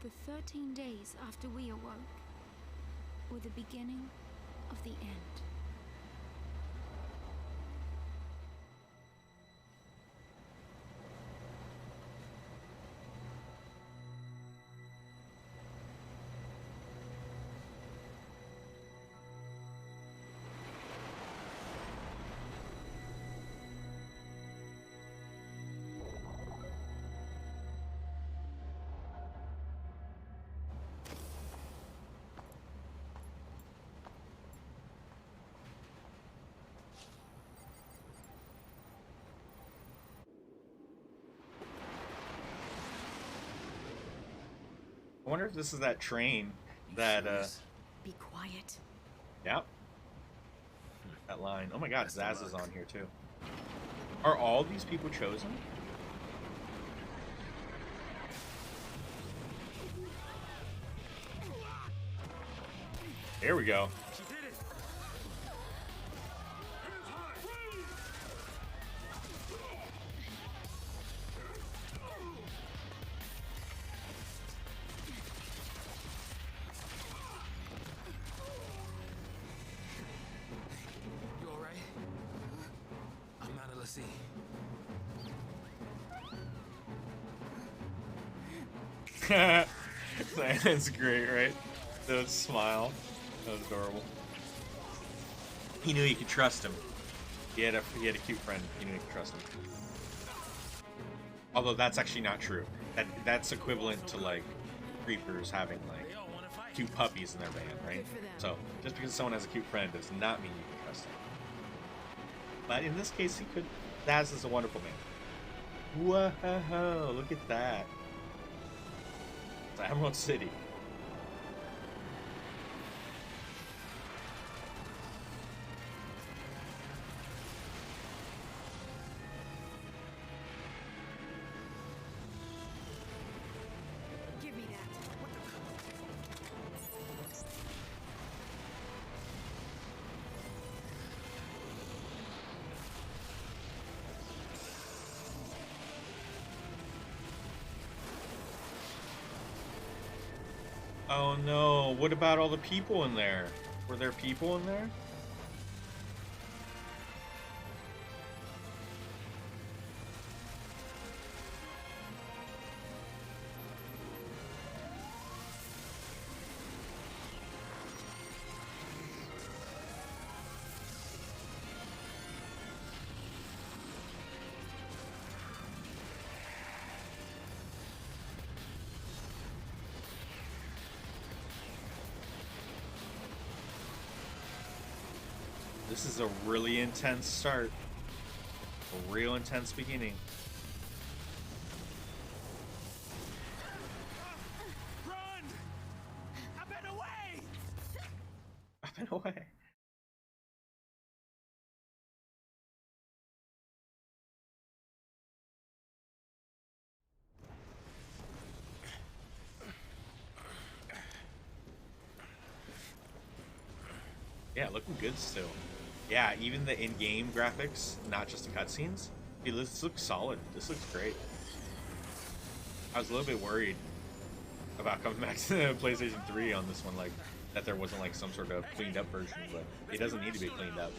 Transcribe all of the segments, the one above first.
The 13 days after we awoke were the beginning of the end. I wonder if this is that train that, Be quiet. yep. That line. Oh my god, Zaz is on here too. Are all these people chosen? There we go. She did it. You all right? I'm out of the sea. That's great, right? The smile. That was adorable. He knew he could trust him. He had a cute friend. He knew he could trust him. Although that's actually not true. That's equivalent to like creepers having like They all want to fight. cute puppies in their band, right? Good for them. So just because someone has a cute friend does not mean you can trust him. But in this case, he could. Daz is a wonderful man. Whoa! Look at that. It's Emerald City. Give me that. Oh no! What about all the people in there? Were there people in there? This is a really intense start. A real intense beginning. Run! I've been away. I've been away. Yeah, looking good still. Yeah, even the in-game graphics, not just the cutscenes. Dude, this looks solid. This looks great. I was a little bit worried about coming back to PlayStation 3 on this one, like that there wasn't like some sort of cleaned up version, but it doesn't need to be cleaned up.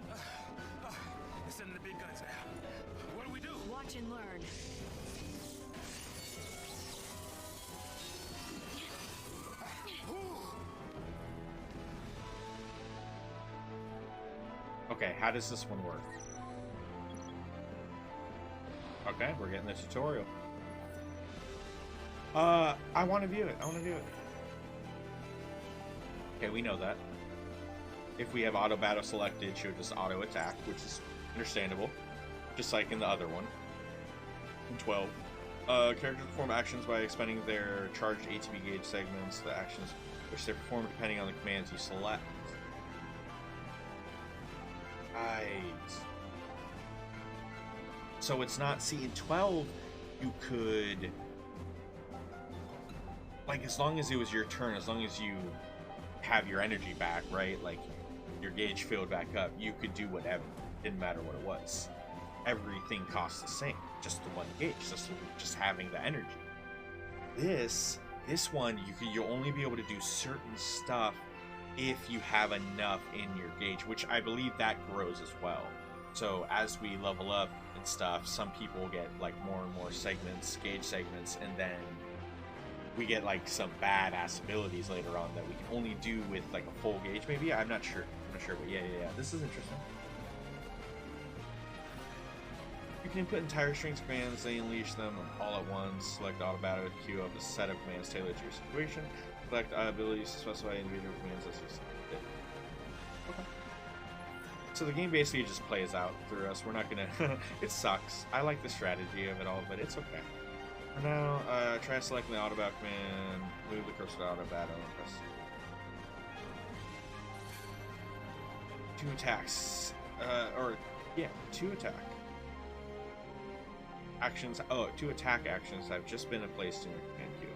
They're sending the big guns now. What do we do? Watch and learn. Okay, how does this one work? Okay, we're getting the tutorial. I want to view it. I want to view it. Okay, we know that. If we have auto battle selected, she'll just auto attack, which is understandable. Just like in the other one. In 12. Characters perform actions by expending their charged ATB gauge segments, the actions which they perform depending on the commands you select. Right. So it's not, see, in 12, you could, like, as long as it was your turn, as long as you have your energy back, right, like, your gauge filled back up, you could do whatever. Didn't matter what it was. everything costs the same, just the one gauge, just having the energy. This one, you'll only be able to do certain stuff if you have enough in your gauge, which I believe that grows as well. So as we level up and stuff, some people will get like more and more segments, gauge segments, and then we get like some badass abilities later on that we can only do with like a full gauge maybe. I'm not sure, but yeah, this is interesting. You can input entire strings of commands, then unleash them all at once. Select auto battle to queue up a set of commands tailored to your situation. Select abilities to specify individual commands as you see. Okay. So the game basically just plays out through us. We're not gonna it sucks. I like the strategy of it all, but it's okay. For now, try selecting the auto battle command, move the cursor to auto battle, and press 2 attacks. Two attack actions. Oh, 2 attack actions have just been placed in your command queue.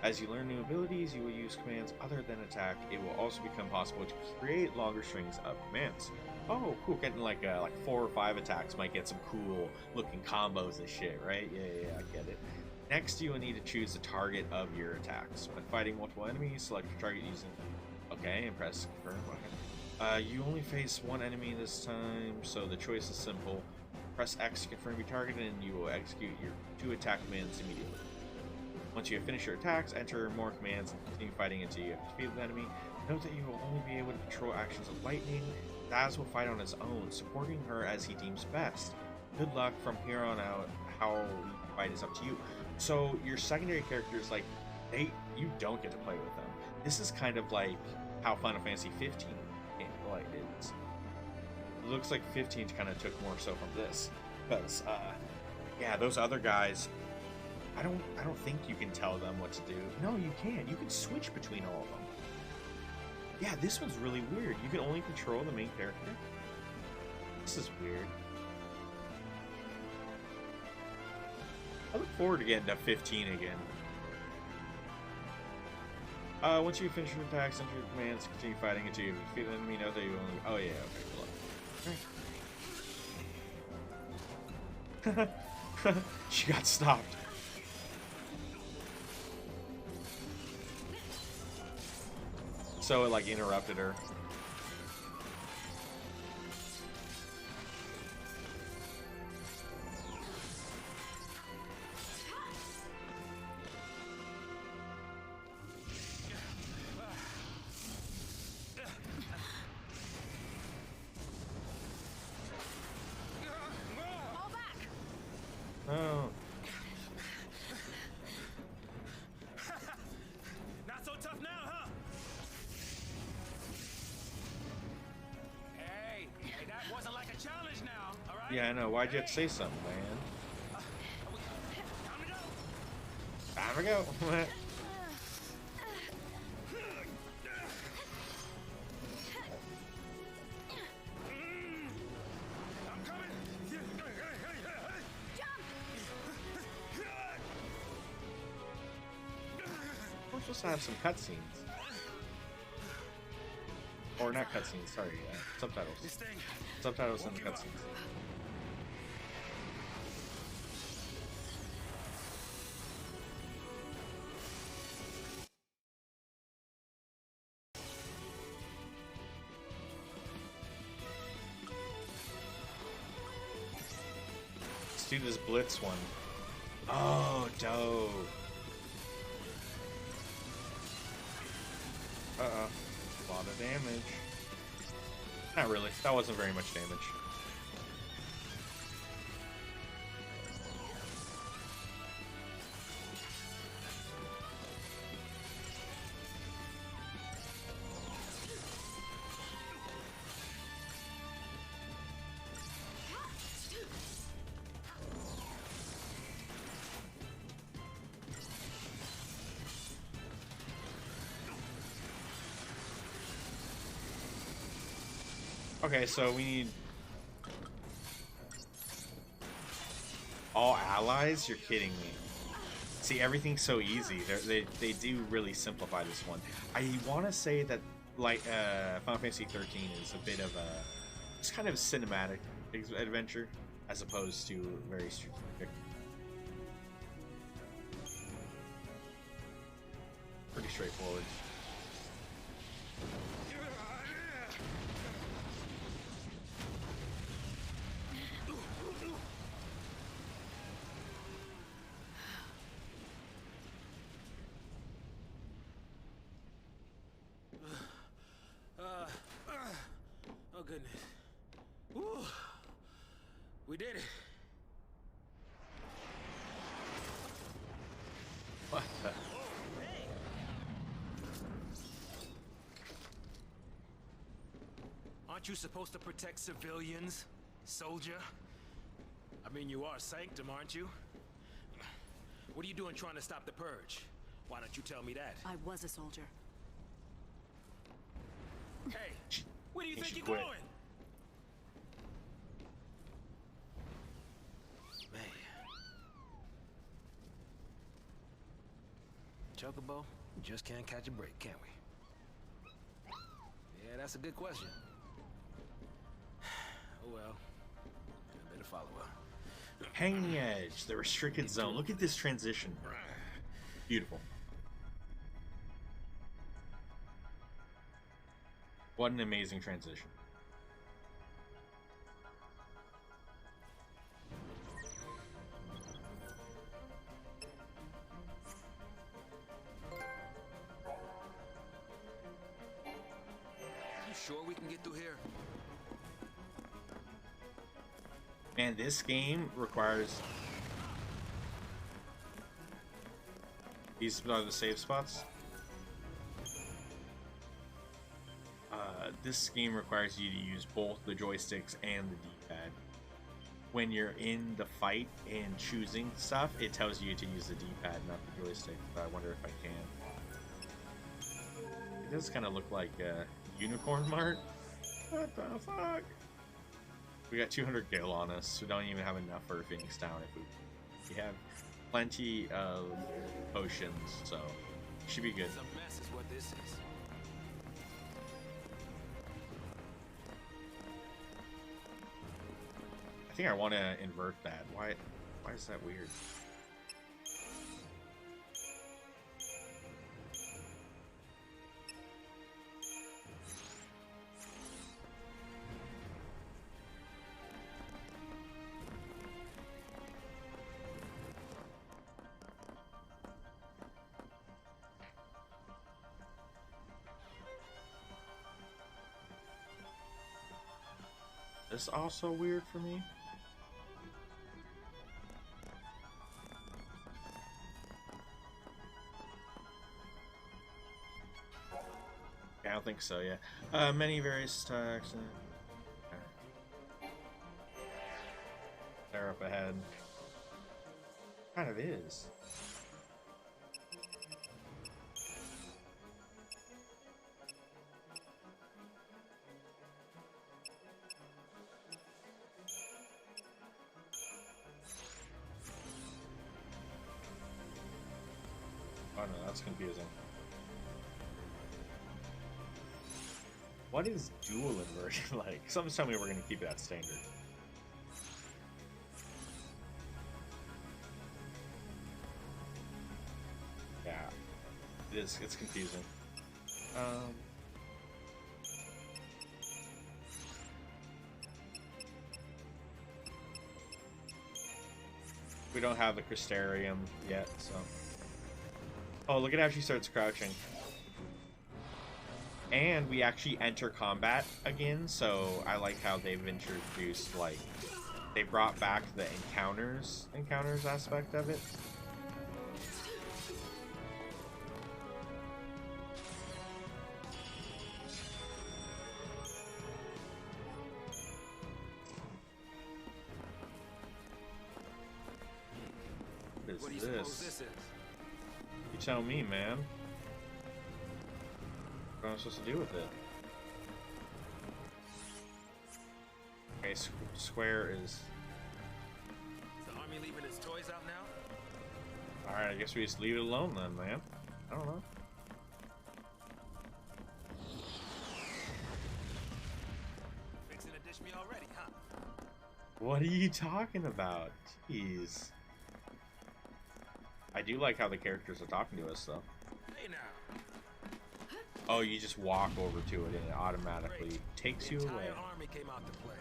As you learn new abilities, you will use commands other than attack. It will also become possible to create longer strings of commands. Oh, cool! Getting like 4 or 5 attacks might get some cool looking combos and shit, right? Yeah, I get it. Next, you will need to choose the target of your attacks. When fighting multiple enemies, select your target using OK and press confirm. Okay. You only face one enemy this time, so the choice is simple. Press X to confirm your target, and you will execute your 2 attack commands immediately. Once you have finished your attacks, enter more commands and continue fighting until you have defeated the enemy. Note that you will only be able to control actions of lightning. Daz will fight on his own, supporting her as he deems best. Good luck. From here on out, how you fight is up to you. So your secondary characters, like, you don't get to play with them. This is kind of like how Final Fantasy 15 is. It looks like 15 kind of took more so from this, because yeah, those other guys, I don't think you can tell them what to do. No, you can't. You can switch between all of them. Yeah, this one's really weird. You can only control the main character. This is weird. I look forward to getting to 15 again. Once you finish your attacks, enter your commands, continue fighting until you defeat an enemy. Know that you only. Oh yeah, okay, good luck. She got stopped. So it like interrupted her. Oh. Not so tough now, huh? Hey, that wasn't like a challenge now, all right? Yeah, I know. Why'd you have to say something, man? Time to go. Time to go. We're supposed to have some cutscenes. Or not cutscenes, sorry, subtitles. Subtitles and cutscenes. Let's do this Blitz one. Oh, dope. Uh-oh. A lot of damage. Not really. That wasn't very much damage. Okay, so we need all allies? You're kidding me. See, everything's so easy. They do really simplify this one. I want to say that, like, Final Fantasy XIII is a bit of a... It's kind of a cinematic adventure. as opposed to very strategic. Pretty straightforward. Oh goodness. Woo. We did it. What the? Aren't you supposed to protect civilians, soldier? I mean, you are Sanctum, aren't you? What are you doing trying to stop the purge? Why don't you tell me that? I was a soldier. Hey, where do you think She you're quit. going? Man. Chocobo, we just can't catch a break, can we? Yeah, that's a good question. Oh well. I better follow her. Hanging Edge, the restricted zone. Look at this transition. Beautiful. What an amazing transition. You sure we can get through here? Man, this game requires... These are the save spots. This game requires you to use both the joysticks and the D-pad. When you're in the fight and choosing stuff, it tells you to use the D-pad, not the joystick. But I wonder if I can. It does kind of look like Unicorn Mart. What the fuck? We got 200 gil on us. We don't even have enough for Phoenix Town. We have plenty of potions, so should be good. It's a mess is what this is. I think I want to invert that. Why is that weird? This also weird for me. I don't think so, yeah. Many various attacks. They're up ahead. Kind of is. Oh no, that's confusing. What is dual inversion like? Someone's telling me we're going to keep it at standard. Yeah, it is. It's confusing. We don't have the Crystarium yet, so... Oh, look at how she starts crouching. And we actually enter combat again, so I like how they've introduced, like, they brought back the encounters aspect of it. What do you What suppose is this this? is? You tell me, man. What am I supposed to do with it? Okay, square is... Is the army leaving its toys out now? Alright, I guess we just leave it alone then, man. I don't know. Fixing to dish me already, huh? What are you talking about? Jeez. I do like how the characters are talking to us, though. Hey now. Oh, you just walk over to it and it automatically takes you The away. entire army came out to play.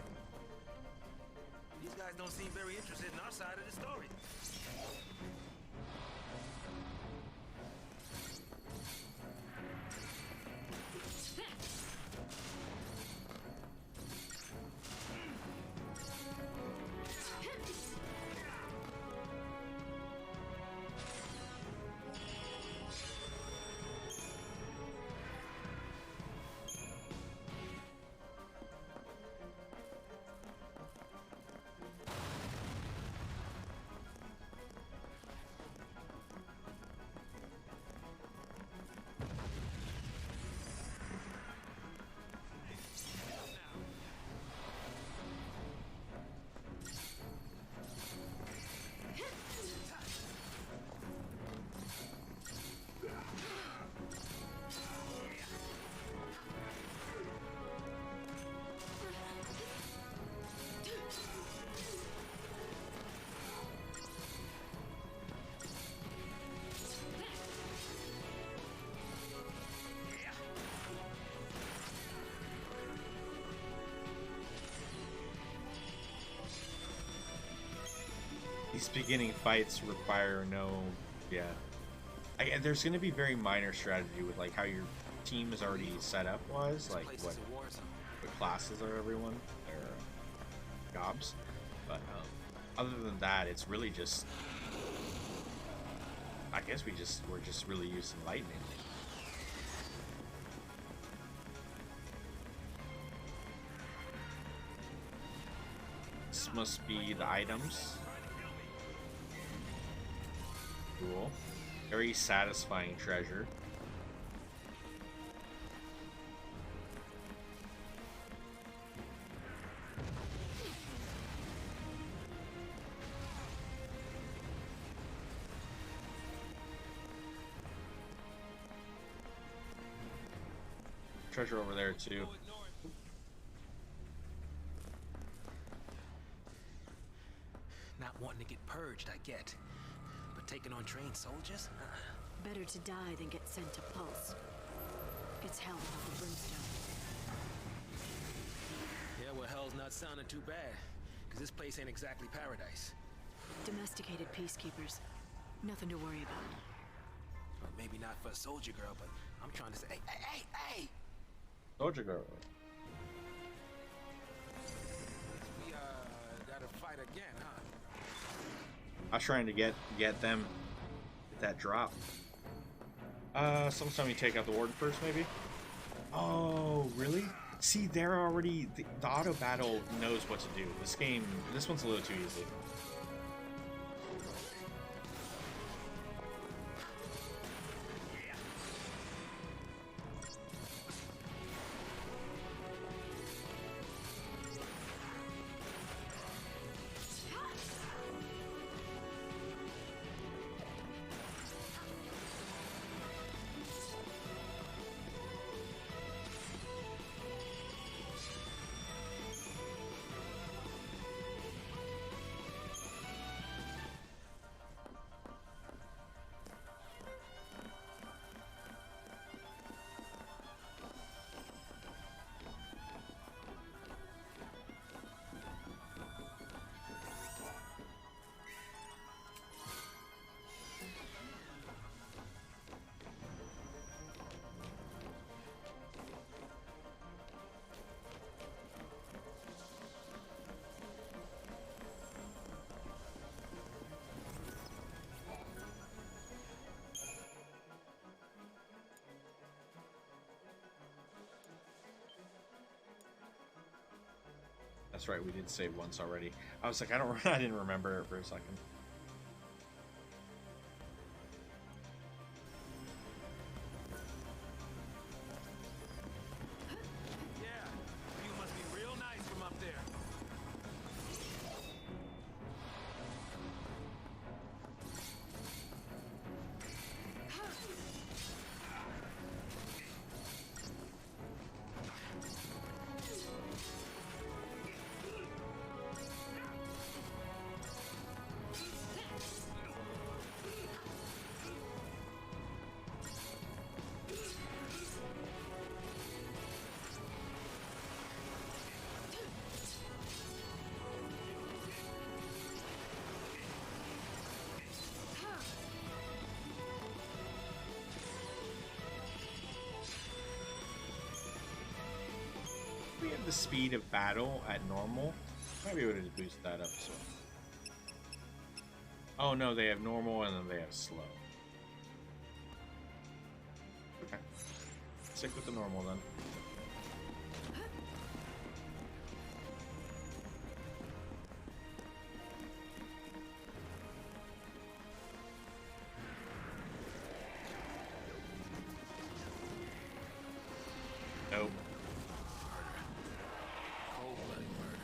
These guys don't seem very interested in our side of the story. These beginning fights require no, yeah. There's going to be very minor strategy with like how your team is already set up wise, like what classes are everyone, their jobs. But other than that, it's really just, I guess we're just really using lightning. This must be the items. Cool. Very satisfying treasure. Treasure over there too. Not wanting to get purged, I get. But taking on trained soldiers? Better to die than get sent to Pulse. It's hell without the brimstone. Yeah, well, hell's not sounding too bad. Because this place ain't exactly paradise. Domesticated peacekeepers. Nothing to worry about. Well, maybe not for a soldier girl, but I'm trying to say, hey! Soldier girl. We, gotta fight again, huh? I was trying to get them that drop. Sometime you take out the warden first, maybe? Oh, really? See, they're already... The auto battle knows what to do. This one's a little too easy. That's right, we did save once already. I was like, I didn't remember it for a second. Yeah, view must be real nice from up there. the speed of battle at normal, might be able to boost that up as well. Oh no, they have normal and then they have slow. Okay. Stick with the normal then. Nope. Cold-blooded murder.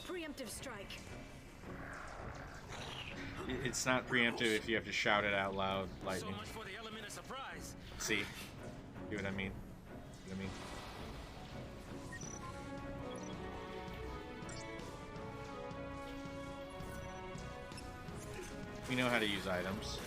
Preemptive strike. It's not preemptive if you have to shout it out loud, So Lightning. much for the element of surprise. See? See what I mean? See what I mean? We know how to use items.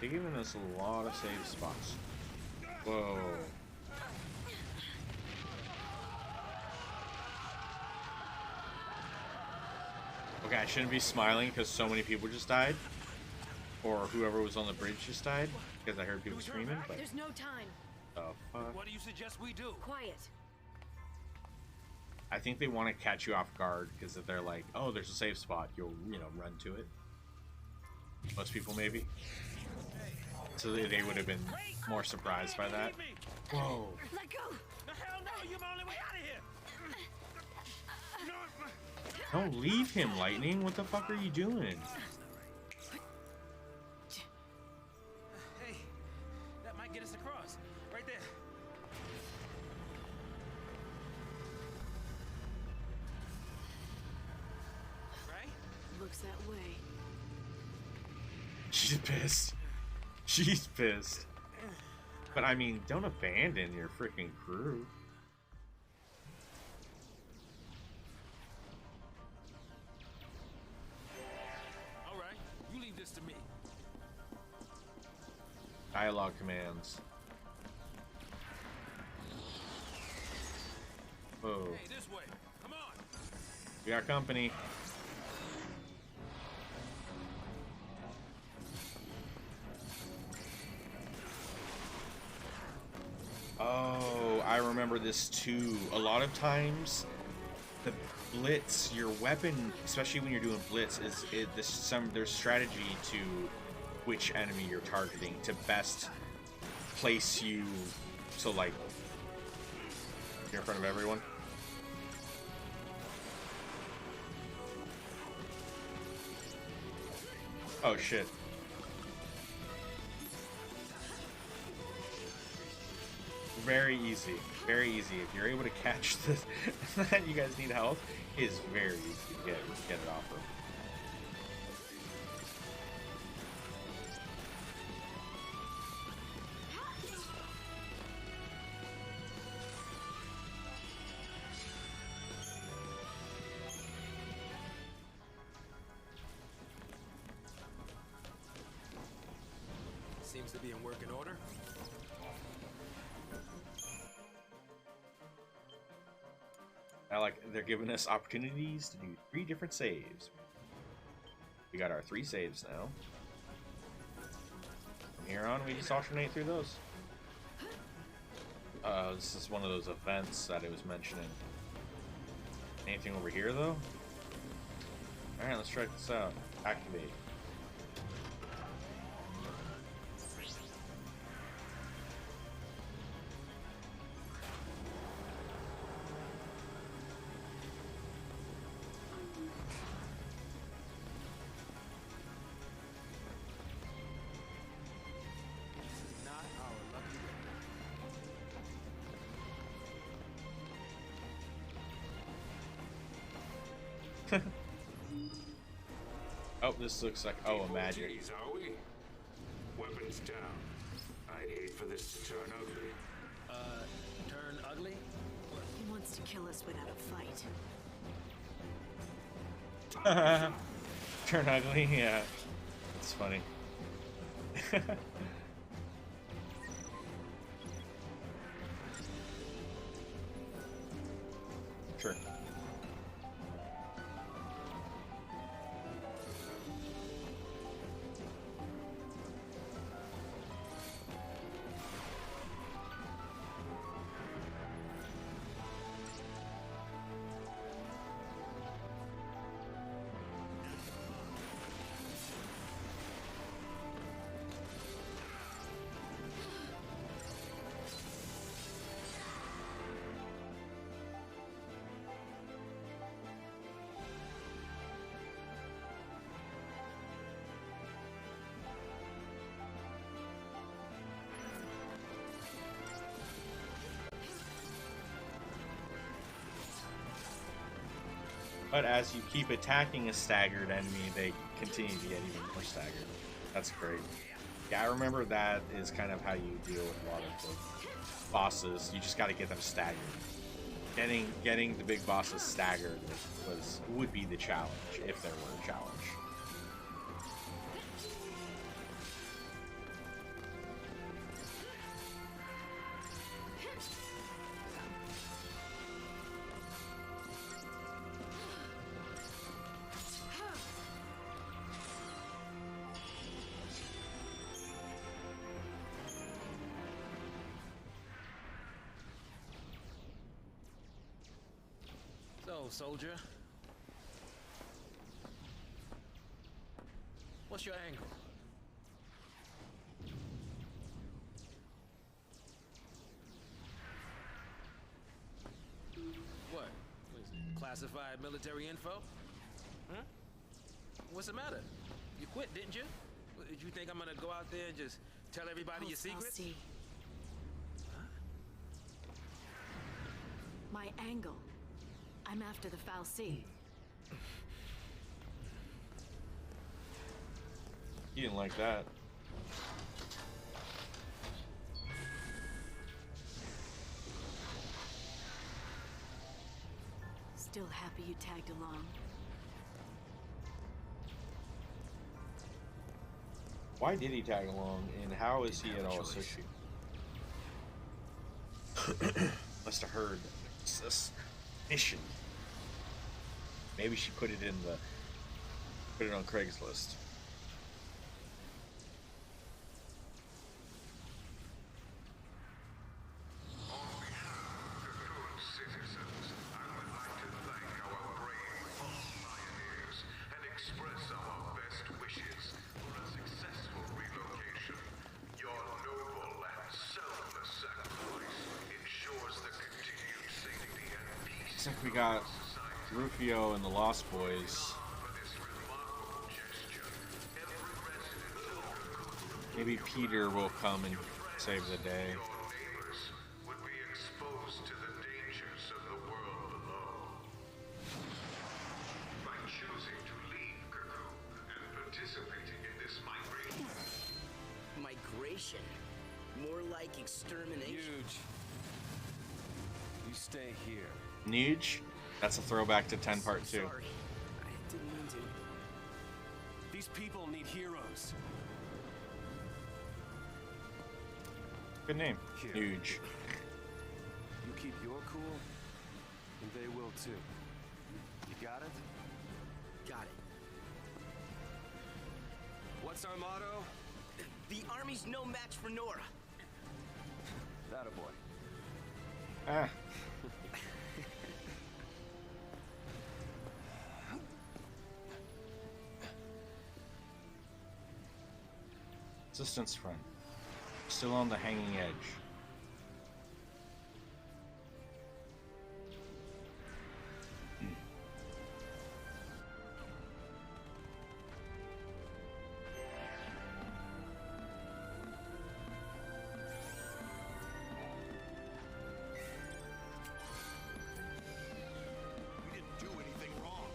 They're giving us a lot of save spots. Whoa. Okay, I shouldn't be smiling because so many people just died. Or whoever was on the bridge just died. Because I heard people screaming, but... There's no time. the fuck? What do you suggest we do? Quiet. I think they want to catch you off guard because if they're like, oh, there's a safe spot, you'll, you know, run to it. Most people, maybe. So they would have been more surprised by that. Whoa. Let go. The hell no! You're my only way out of here. No. Don't leave him, Lightning. What the fuck are you doing? Hey, that might get us across. Right there. Right? Looks that way. She's pissed. She's pissed. But I mean, don't abandon your freaking crew. All right, you leave this to me. Dialogue commands. Whoa. Hey, this way. Come on. We got company. Oh, I remember this too. A lot of times, the blitz, your weapon, especially when you're doing blitz, there's strategy to which enemy you're targeting to best place you so like you're in front of everyone. Oh shit. Very easy. Very easy. If you're able to catch this that you guys need help, it is very easy to get it off of. seems to be in working order. I like they're giving us opportunities to do 3 different saves. We got our 3 saves now. From here on, we just alternate through those. This is one of those events that it was mentioning. Anything over here, though? Alright, let's try this out. Activate. Not our lucky day. Oh, this looks like a magic. Tease, are we? Weapons down. I'd hate for this to turn ugly. Turn ugly? He wants to kill us without a fight. Turn ugly? Yeah. It's funny. Sure. But as you keep attacking a staggered enemy, they continue to get even more staggered. That's great. Yeah, I remember that is kind of how you deal with a lot of the bosses. You just got to get them staggered. Getting the big bosses staggered would be the challenge, if there were a challenge. So, soldier. What's your angle? What? What is it? Classified military info? Huh? What's the matter? You quit, didn't you? Did you think I'm gonna go out there and just tell everybody your secrets? See. My angle. I'm after the Fal'Cie. You didn't like that. Still happy you tagged along. Why did he tag along, and how is he at all associated? Must have heard this mission. Maybe she put it on Craigslist. Looks like we got Rufio and the Lost Boys. Maybe Peter will come and save the day. Migration? More like extermination. Huge. You stay here. Nuge? That's a throwback to 10 Part 2. Sorry. I didn't mean to. These people need heroes. Good name. Here. Huge. You keep your cool, and they will too. You got it? Got it. What's our motto? The army's no match for Nora. That a boy. Ah. Resistance front. Still on the hanging edge. We didn't do anything wrong.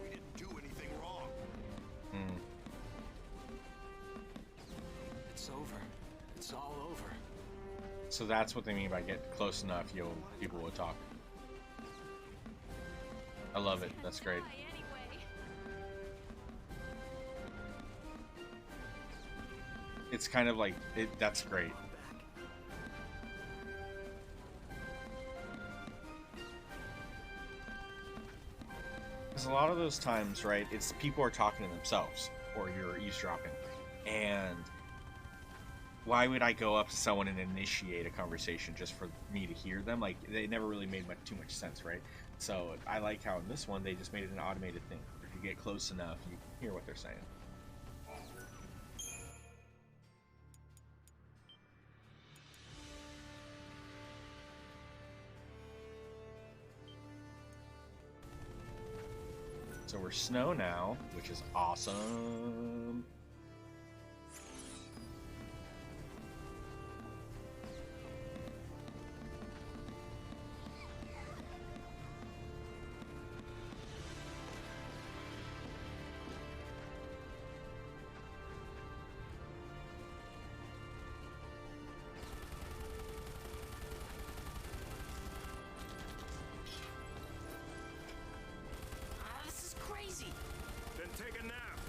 We didn't do anything wrong. It's over. It's all over. So that's what they mean by get close enough, people will talk. I love it. That's great. It's kind of like that's great. Because a lot of those times, right, it's people are talking to themselves or you're eavesdropping. And why would I go up to someone and initiate a conversation just for me to hear them? Like, they never really made too much sense, right? So I like how in this one they just made it an automated thing. If you get close enough, you can hear what they're saying. So we're snow now, which is awesome. This is crazy. Then take a nap.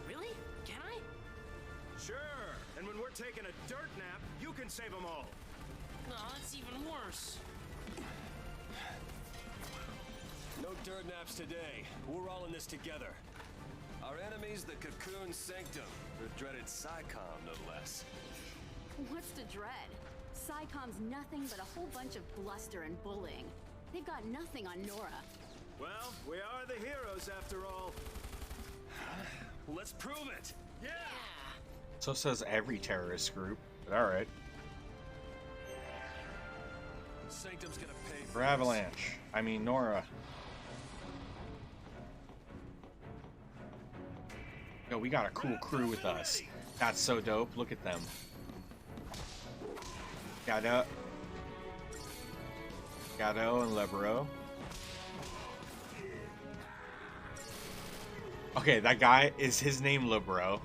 Really? Can I? Sure. And when we're taking a dirt nap, you can save them all. No, that's even worse. No dirt naps today. We're all in this together. Our enemy's the Cocoon Sanctum, the dreaded SciComm, no less. What's to dread? SciComm's nothing but a whole bunch of bluster and bullying. They've got nothing on Nora. Well, we are the heroes after all. Let's prove it! Yeah! So says every terrorist group, but alright. Sanctum's gonna pay For Avalanche. I mean, Nora. Yo, we got a cool crew with us. That's so dope. Look at them. Gado and Lebro. Okay, that guy, is his name Lebro?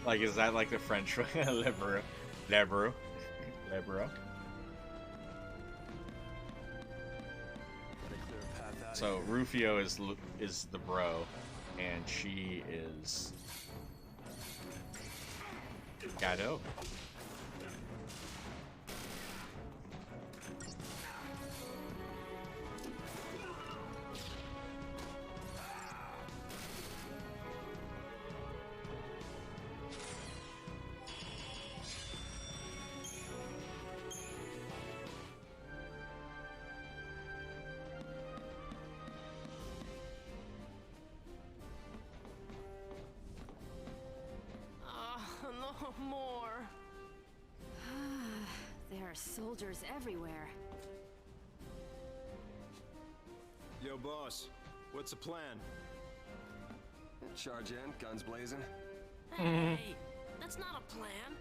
Like, is that like the French one? Lebro. Lebro. Lebro. So Rufio is the bro, and she is Gado. No more. There are soldiers everywhere. Yo, boss. What's the plan? Charge in, guns blazing. Hey, that's not a plan.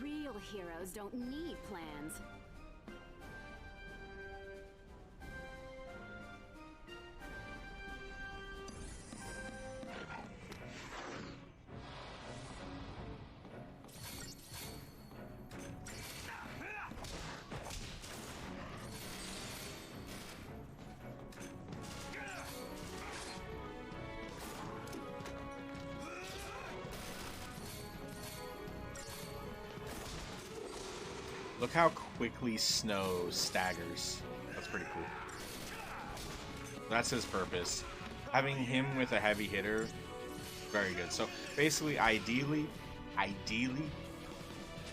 Real heroes don't need plans. Look how quickly Snow staggers. That's pretty cool. That's his purpose. Having him with a heavy hitter, very good. So basically, ideally,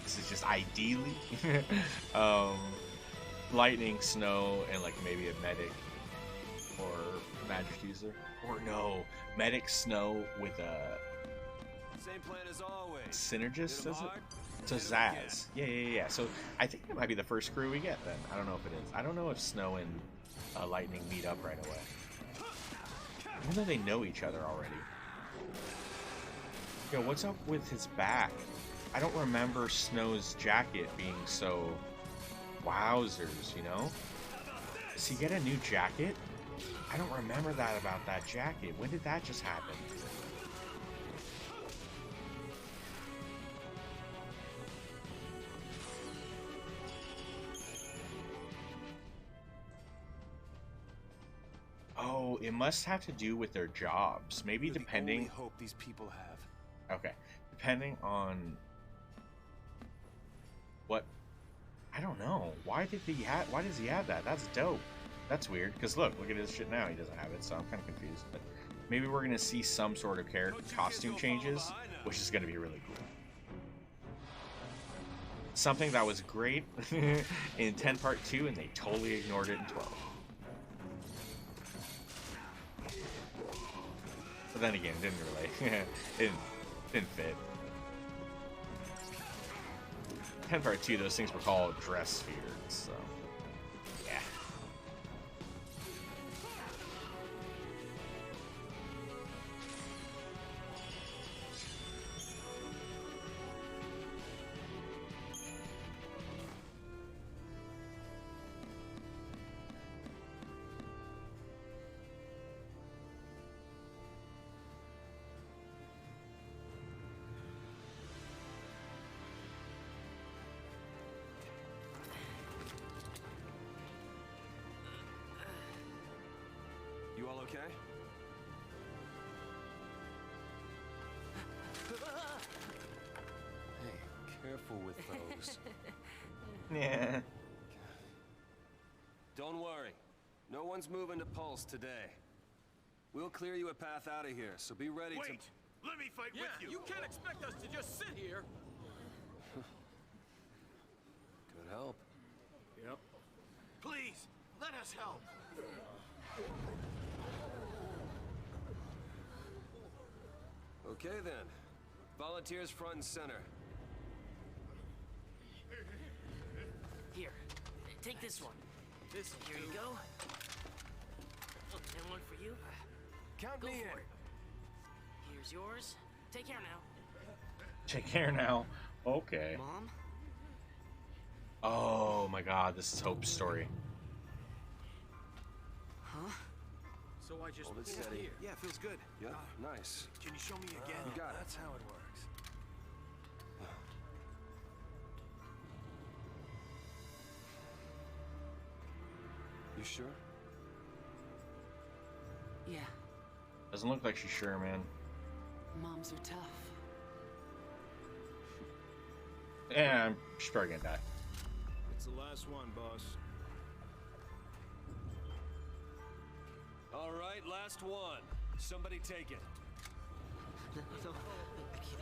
this is just ideally, lightning, snow, and like maybe a medic or magic user, or no, medic, snow with a Same plan as always. synergist, Hit 'em does it? hard, So hit 'em again. Zaz. Yeah. So I think it might be the first crew we get then. I don't know if it is. I don't know if Snow and Lightning meet up right away. Even though they know each other already. Yo, what's up with his back? I don't remember Snow's jacket being so wowzers, you know? Does he get a new jacket? I don't remember that about that jacket. When did that just happen? Oh, it must have to do with their jobs. Maybe You're the depending... only hope these people have. Okay. Depending on... What... I don't know. Why does he have that? That's dope. That's weird. Because look at his shit now. He doesn't have it, so I'm kind of confused. But maybe we're going to see some sort of costume changes, which is going to be really cool. Something that was great in 10 Part 2, and they totally ignored it in 12. But then again, it didn't really, it didn't fit. 10 Part 2, those things were called dress spheres, so yeah. You all okay? Hey, careful with those. Yeah. Don't worry. No one's moving to Pulse today. We'll clear you a path out of here, so be ready Wait! Let me fight Yeah, with you! you can't expect us to just sit here. Good help. Yep. Please, let us help! Okay then. Volunteers front and center. Here, take this one. This Here you go. And one for you. Count Go me for in. it. Here's yours. Take care now. Take care now. Okay. Mom? Oh my god, this is Hope's story. Huh? So I just Hold it put steady. here. Yeah, feels good. Yep, nice. Can you show me again? You got it. That's how it works. You sure? Yeah, Doesn't look like she's sure, man. moms are tough. Yeah, she's probably gonna die. It's the last one, boss. All right, last one. Somebody take it. No, I can't.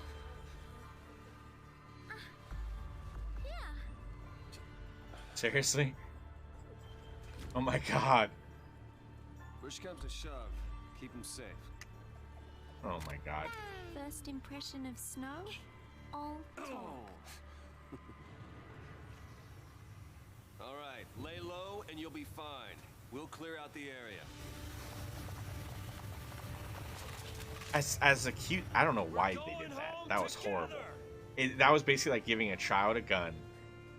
Seriously? Oh my god. Push comes to shove. Keep him safe. Oh my god. First impression of snow? All talk. All right, lay low and you'll be fine. We'll clear out the area. As a cute, I don't know why they did that. That was horrible. That was basically like giving a child a gun,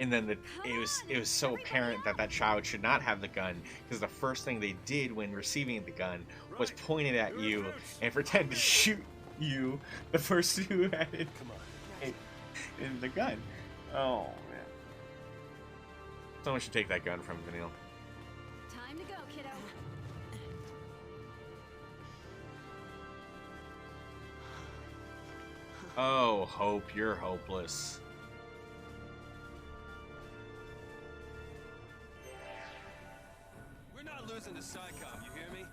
and then it was so apparent that that child should not have the gun, because the first thing they did when receiving the gun was point it at you and pretend to shoot you, the person who had it in the gun. Oh man. Someone should take that gun from Vanille. Time to go, kiddo. Oh, Hope, you're hopeless. losing to SciComm, you hear me?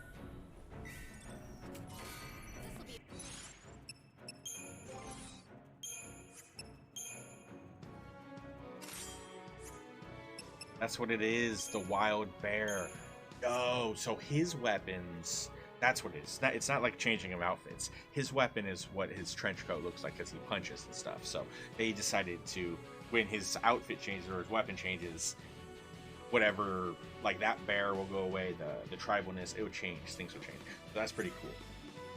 That's what it is, the wild bear. Oh, so his weapons, that's what it is. It's not like changing of outfits. His weapon is what his trench coat looks like as he punches and stuff. So they decided to, when his outfit changes or his weapon changes, whatever, like that bear will go away, the tribalness, it will change, things will change. So that's pretty cool.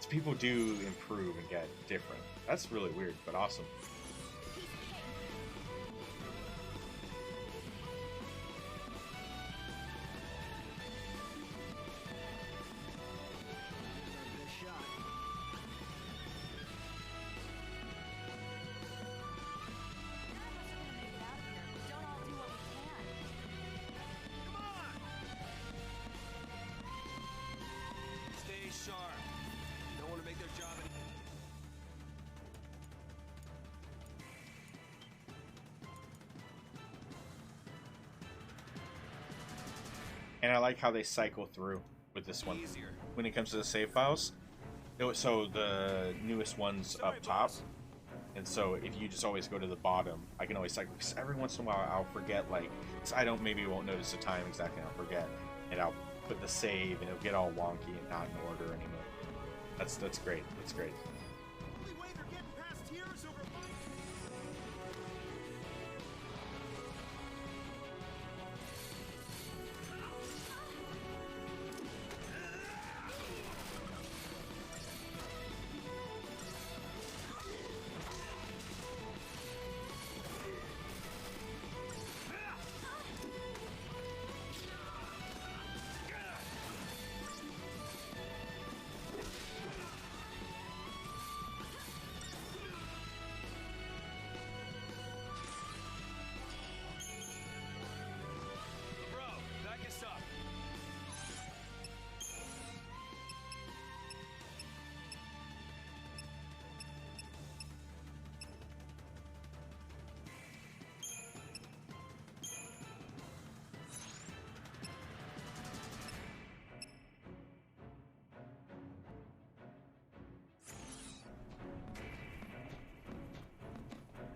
So people do improve and get different. That's really weird, but awesome. Sharp. Don't want to make their job any... And I like how they cycle through with this one. Easier. When it comes to the save files, so the newest one's up top, and so if you just always go to the bottom, I can always cycle, because every once in a while I'll forget, like, I won't notice the time exactly, I'll forget, and I'll put the save and it'll get all wonky and not in order anymore. That's great. That's great. Only way they're getting past here is over my...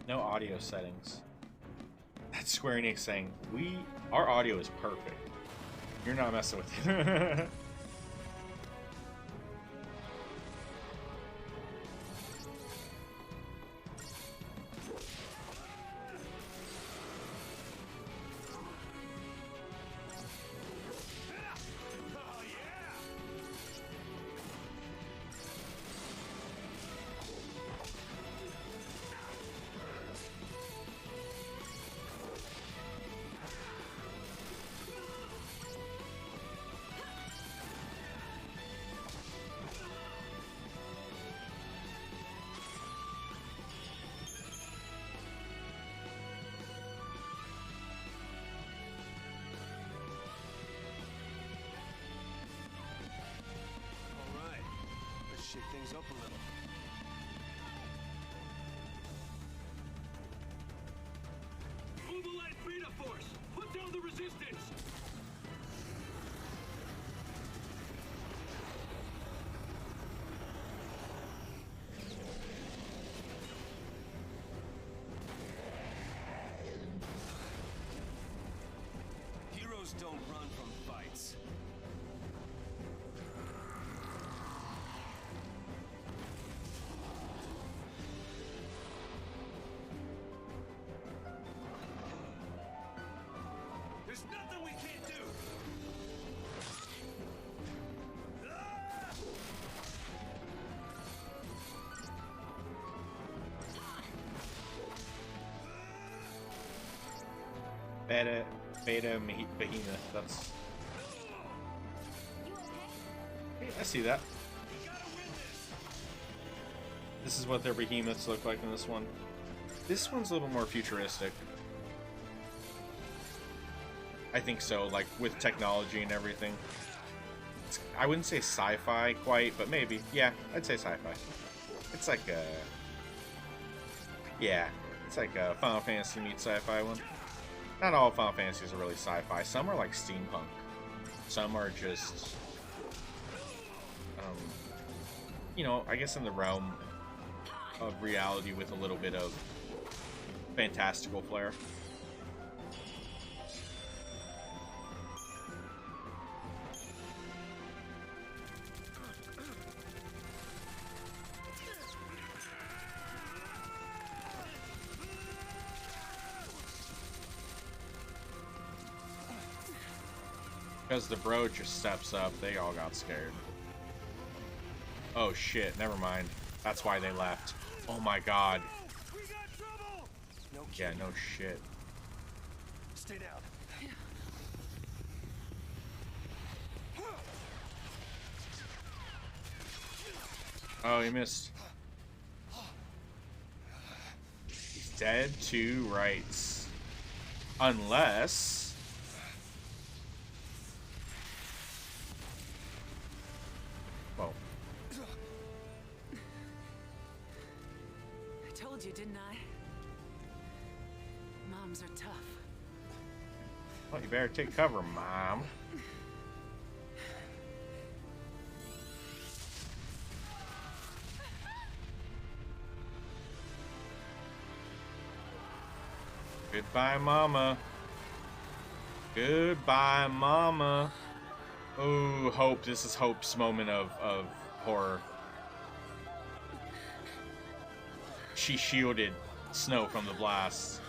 No audio settings. That's Square Enix saying, our audio is perfect. You're not messing with it. Shake things up a little. Mobilize Beta Force! Put down the resistance! Heroes don't run from fights. There's nothing we can't do! Beta Behemoth, that's... Hey, I see that. This is what their behemoths look like in this one. This one's a little more futuristic. I think so, like, with technology and everything. I wouldn't say sci-fi quite, but maybe. Yeah, I'd say sci-fi. It's like a... Yeah, it's like a Final Fantasy meets sci-fi one. Not all Final Fantasies are really sci-fi. Some are like steampunk. Some are just, you know, I guess in the realm of reality with a little bit of fantastical flair. Because the bro just steps up, they all got scared. Oh shit, never mind. That's why they left. Oh my god. We got trouble! No Yeah, kidding. no shit. Stay down. Oh, he missed. He's dead to rights. Unless... Whoa. I told you, didn't I? Moms are tough. Well, you better take cover, Mom. Goodbye, Mama. Goodbye, Mama. Oh, Hope. This is Hope's moment of horror. She shielded Snow from the blast.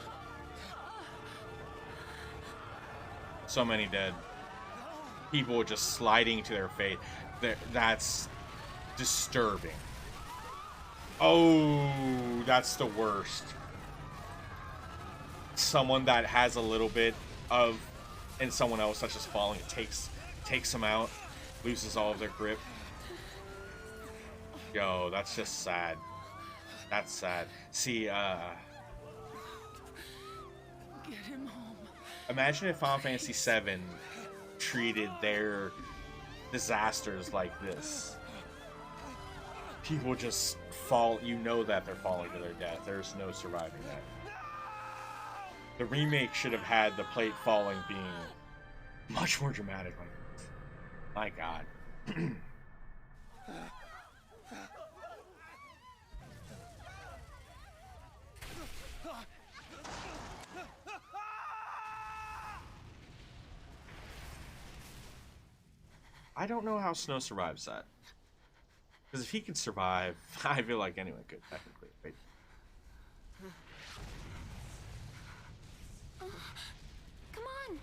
So many dead. People just sliding to their fate. That's disturbing. Oh, that's the worst. Someone that has a little bit of, and someone else that's just falling, takes them out, loses all of their grip. Yo, that's just sad. That's sad. See, Get him home. imagine if Final Fantasy VII treated their disasters like this. People just fall, you know that they're falling to their death. There's no surviving that. The remake should have had the plate falling being much more dramatic. My god. I don't know how Snow survives that. Because if he could survive, I feel like anyone could, technically. Wait. Come on.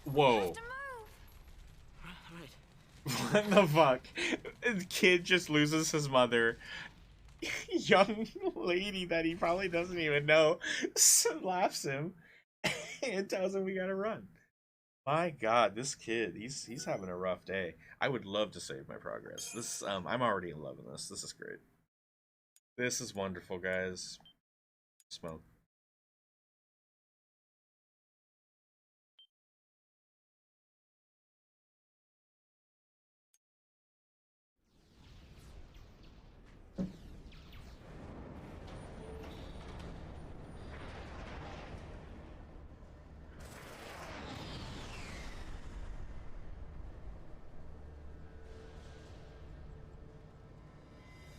Whoa. Right. What the fuck? The kid just loses his mother. Young lady that he probably doesn't even know slaps him and tells him we gotta run. My god, this kid, he's having a rough day. I would love to save my progress. This I'm already in love with this. This is great. This is wonderful, guys. Smoke.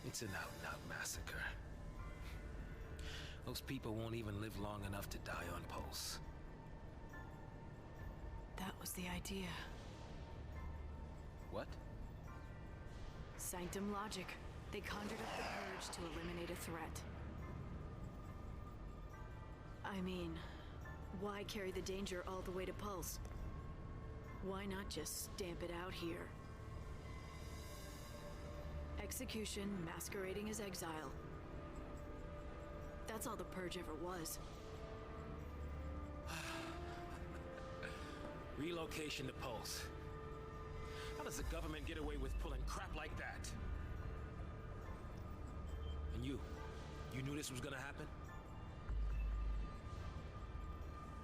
It's an out-and-out massacre. Those people won't even live long enough to die on pulse. That was the idea. What? Sanctum logic. They conjured up the purge to eliminate a threat. I mean, why carry the danger all the way to Pulse? Why not just stamp it out here? Execution masquerading as exile. That's all the purge ever was. Relocation to Pulse. How does the government get away with pulling crap like that? And you knew this was gonna happen?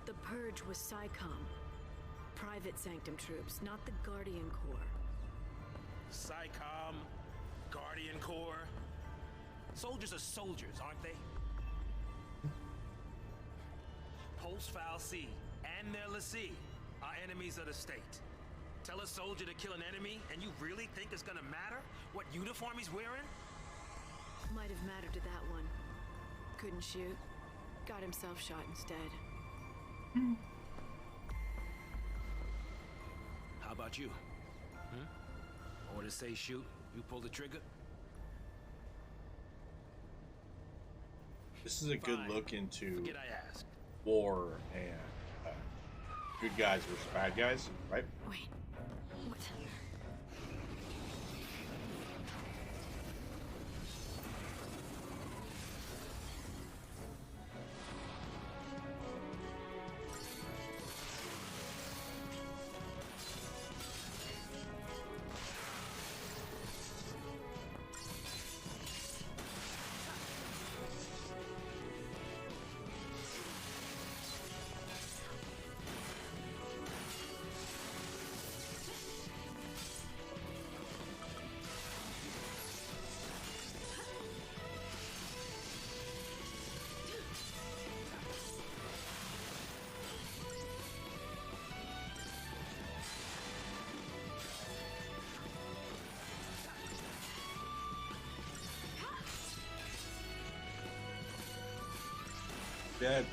The purge was SciComm. Private Sanctum troops, not the Guardian Corps. SciComm, Guardian Corps. Soldiers are soldiers, aren't they? Pulse File C and their lessee are enemies of the state. Tell a soldier to kill an enemy, and you really think it's gonna matter what uniform he's wearing? Might have mattered to that one. Couldn't shoot. Got himself shot instead. How about you? Orders say shoot, you pull the trigger? This is a good Fine. look into Forget I asked. war and good guys versus bad guys, right? Wait. What? Dead.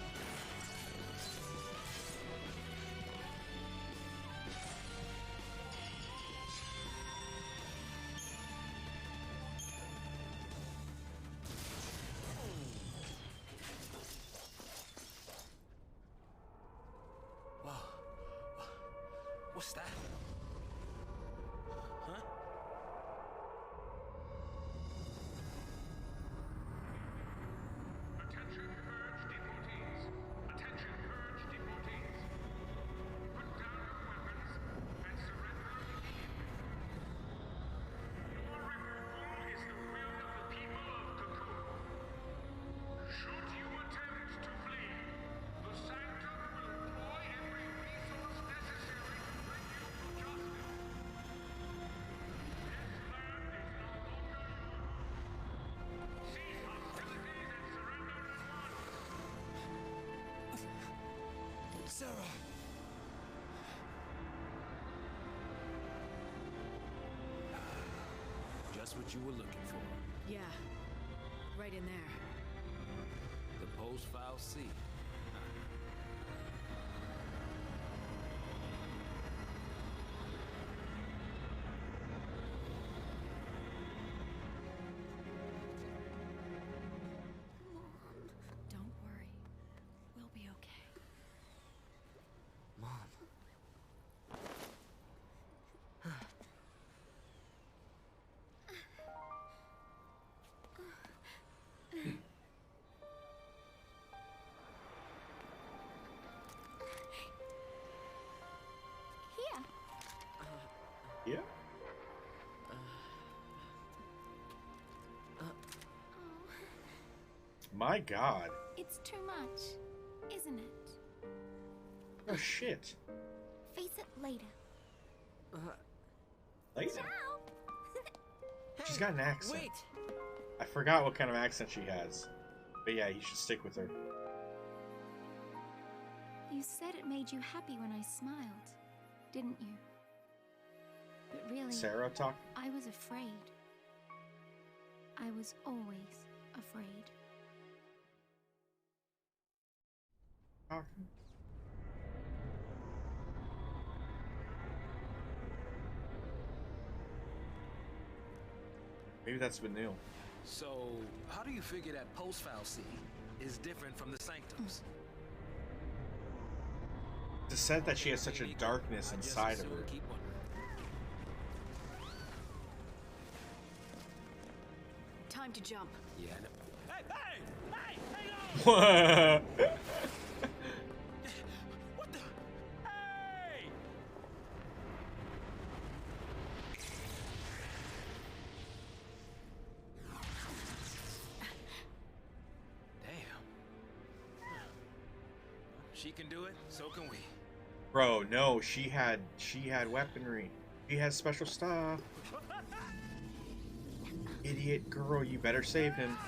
Whoa. What's that? Huh? Attention, purge deportees. Attention, purge deportees. Put down your weapons and surrender immediately. Your removal is the will of the people of Cocoon. Should you attempt to flee, the Sanctum will employ every resource necessary to bring you to justice. This land is no longer yours. Cease hostilities and surrender at once. Sarah! Just what you were looking for. Yeah. Right in there. The post-file C. Don't worry. We'll be okay. Mom. Here. Yeah. My God. It's too much, isn't it? Oh shit. Face it later. Later. She's got an accent. Wait! I forgot what kind of accent she has. But yeah, you should stick with her. You said it made you happy when I smiled, didn't you? But really, Sarah talk. I was afraid. I was always afraid. Talking. Maybe that's been new. So, how do you figure that post-file C is different from the Sanctums? It's said that she has such a darkness I just inside of assume her. keep wondering. Time to jump. Yeah, I know. Hey! Hang on! What the? Hey! Damn. She can do it, so can we. Bro, no, she had weaponry. She has special stuff. Idiot girl, you better save him.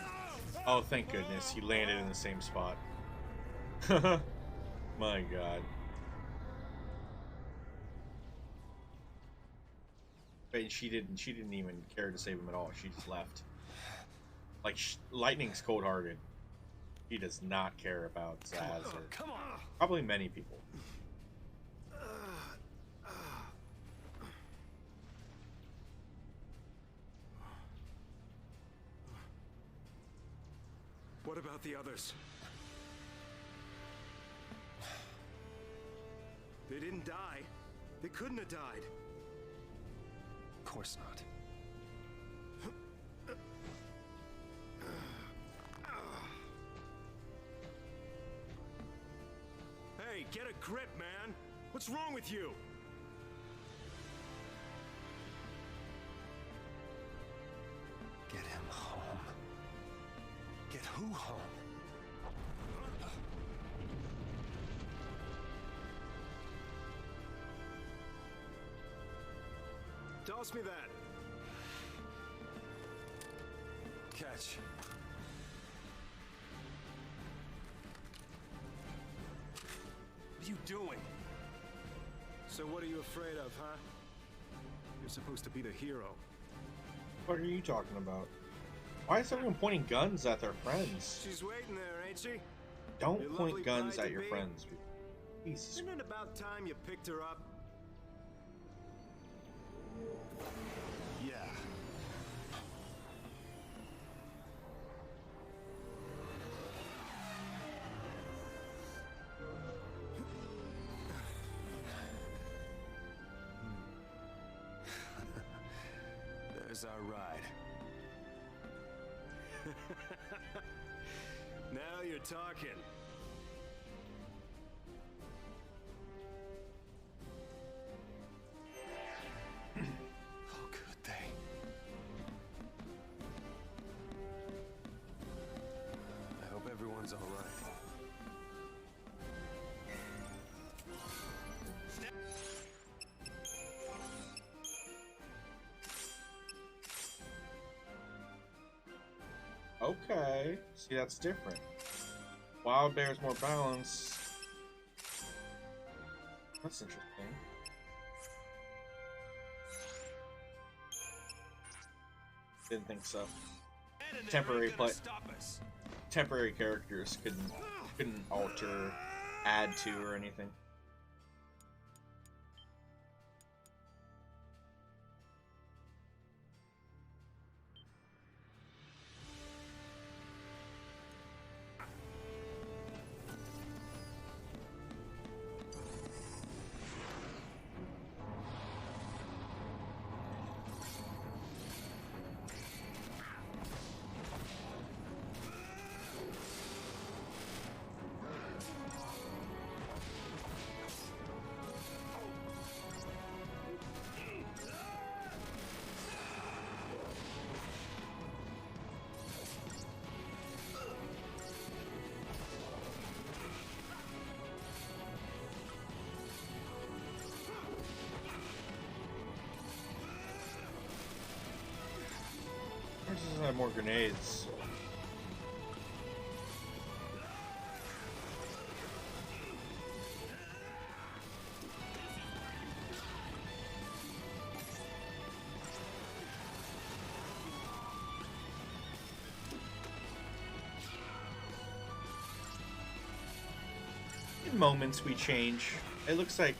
Oh, thank goodness, he landed in the same spot. My God. And she didn't even care to save him at all. She just left. Like, Lightning's cold-hearted. He does not care about Zaz or Come on. probably many people. What about the others? They didn't die. They couldn't have died. Of course not. Hey, get a grip, man! What's wrong with you? Get him home. Get who home? Toss me that. Catch. What are you doing? So what are you afraid of, huh? You're supposed to be the hero. What are you talking about? Why is everyone pointing guns at their friends? She's waiting there, ain't she? Don't Your point lovely guns bride at your to be? friends. Jesus. Isn't it about time you picked her up? Yeah. There's our ride. Now you're talking. Oh, could they? I hope everyone's all right. Okay. See, that's different. Wild Bear's more balanced. That's interesting. Didn't think so. Temporary characters couldn't alter, add to, or anything. Doesn't have more grenades. In moments we change. It looks like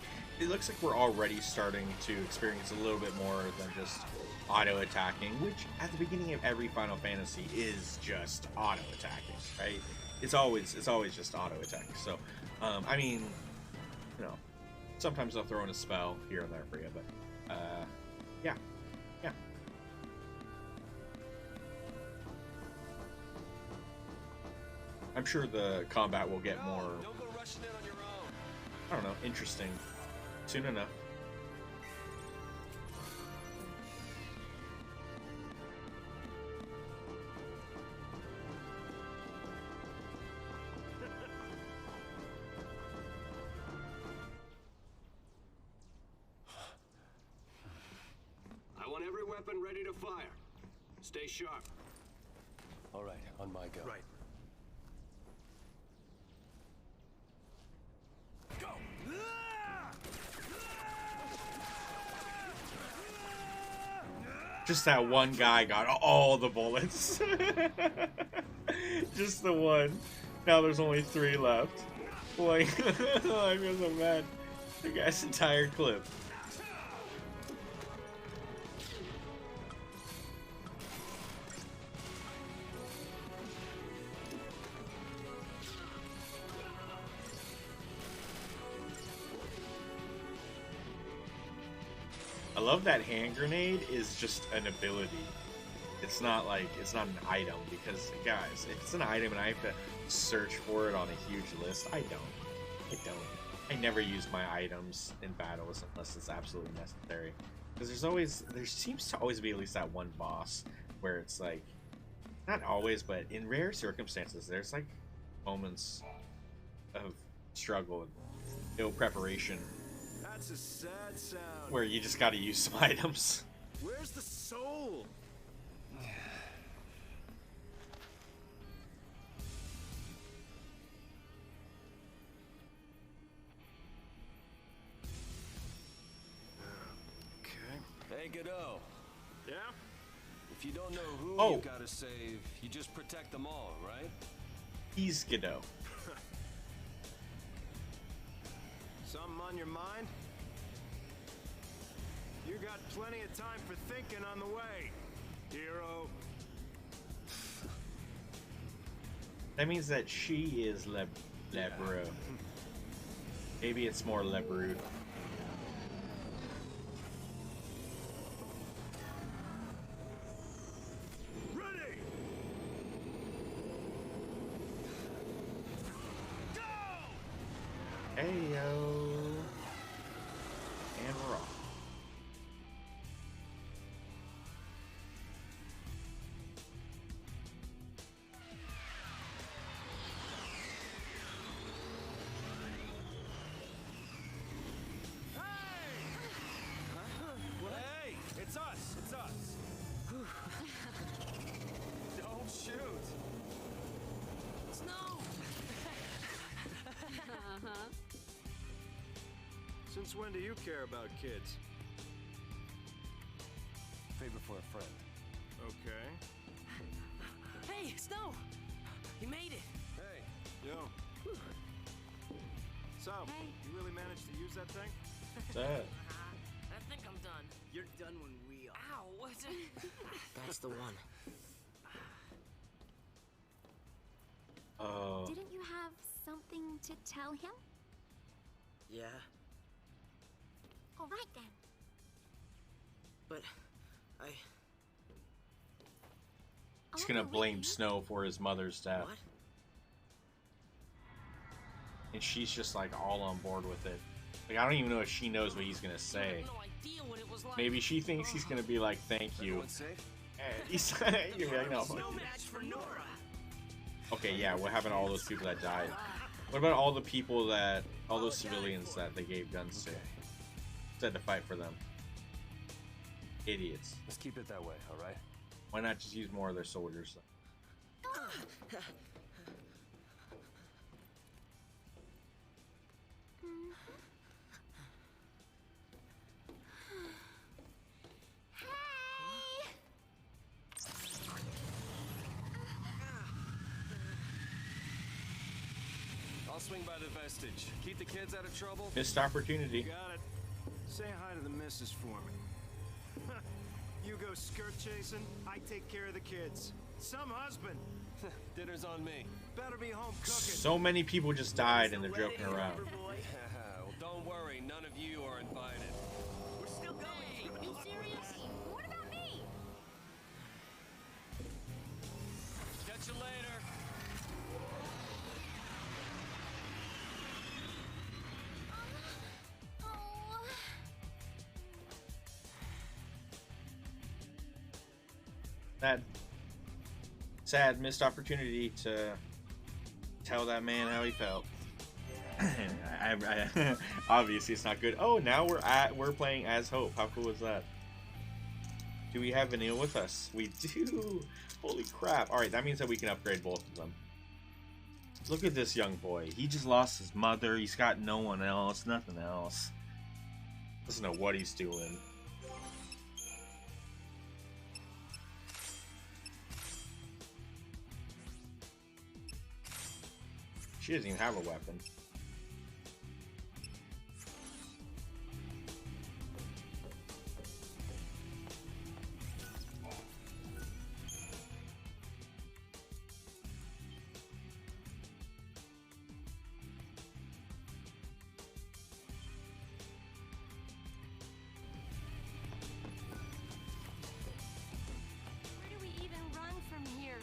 we're already starting to experience a little bit more than just auto attacking, which at the beginning of every Final Fantasy is just auto attacking, right? It's always just auto attack. So, I mean, you know, sometimes I'll throw in a spell here and there for you, but yeah. I'm sure the combat will get more, Don't go rushing in on your own. I don't know, interesting soon enough. I want every weapon ready to fire. Stay sharp. All right, on my go. Right. Go! Just that one guy got all the bullets. Just the one. Now there's only 3 left. Like, oh, I feel so bad. The guy's entire clip. I love that hand grenade is just an ability. It's not like, it's not an item, because guys, if it's an item and I have to search for it on a huge list, I don't. I never use my items in battles unless it's absolutely necessary. Because there seems to always be at least that one boss where it's like, not always, but in rare circumstances, there's like moments of struggle and ill preparation. That's a sad sound. Where you just gotta use some items. Where's the soul? Okay. Hey, Godot. Yeah? If you don't know who Oh. you gotta save, you just protect them all, right? He's Godot. Something on your mind? You got plenty of time for thinking on the way, hero. That means that she is Lebrew. Maybe it's more Lebrew. Ready! Go! Heyo. And we're off. Hey! It's us! It's us! Don't shoot! Snow! Uh-huh. Since when do you care about kids? Favor for a friend. Okay. Hey, Snow! You made it! Hey, yo. So, Hey. you really managed to use that thing? What's that? I think I'm done. You're done when we are. Ow! What's it? That's the one. Oh. Didn't you have something to tell him? Yeah, All right then. but I... He's I'll gonna go with blame you. Snow for his mother's death. What? And she's just like all on board with it. Like, I don't even know if she knows what he's gonna I say. have no idea what it was like. Maybe she thinks he's gonna be like, thank you. Everyone safe? And he's you're like, no. No match for Nora. Okay, yeah, what happened to all those people that died? What about all the people that, all those civilians that they gave guns to? Said to fight for them. Idiots. Let's keep it that way, alright? Why not just use more of their soldiers? Hey! I'll swing by the vestige. Keep the kids out of trouble. Missed opportunity. Got it. Say hi to the missus for me. You go skirt chasing, I take care of the kids. Some husband. Dinner's on me. Better be home cooking. So many people just died and they're joking around. Well, don't worry, none of you are invited. We're still going. Are you serious? What about me? Catch you later. Oh. That sad missed opportunity to tell that man how he felt. Obviously it's not good. Oh, now we're playing as Hope. How cool is that? Do we have Vanille with us? We do. Holy crap. Alright, that means that we can upgrade both of them. Look at this young boy. He just lost his mother. He's got no one else. Nothing else. Doesn't know what he's doing. She doesn't even have a weapon. Where do we even run from here?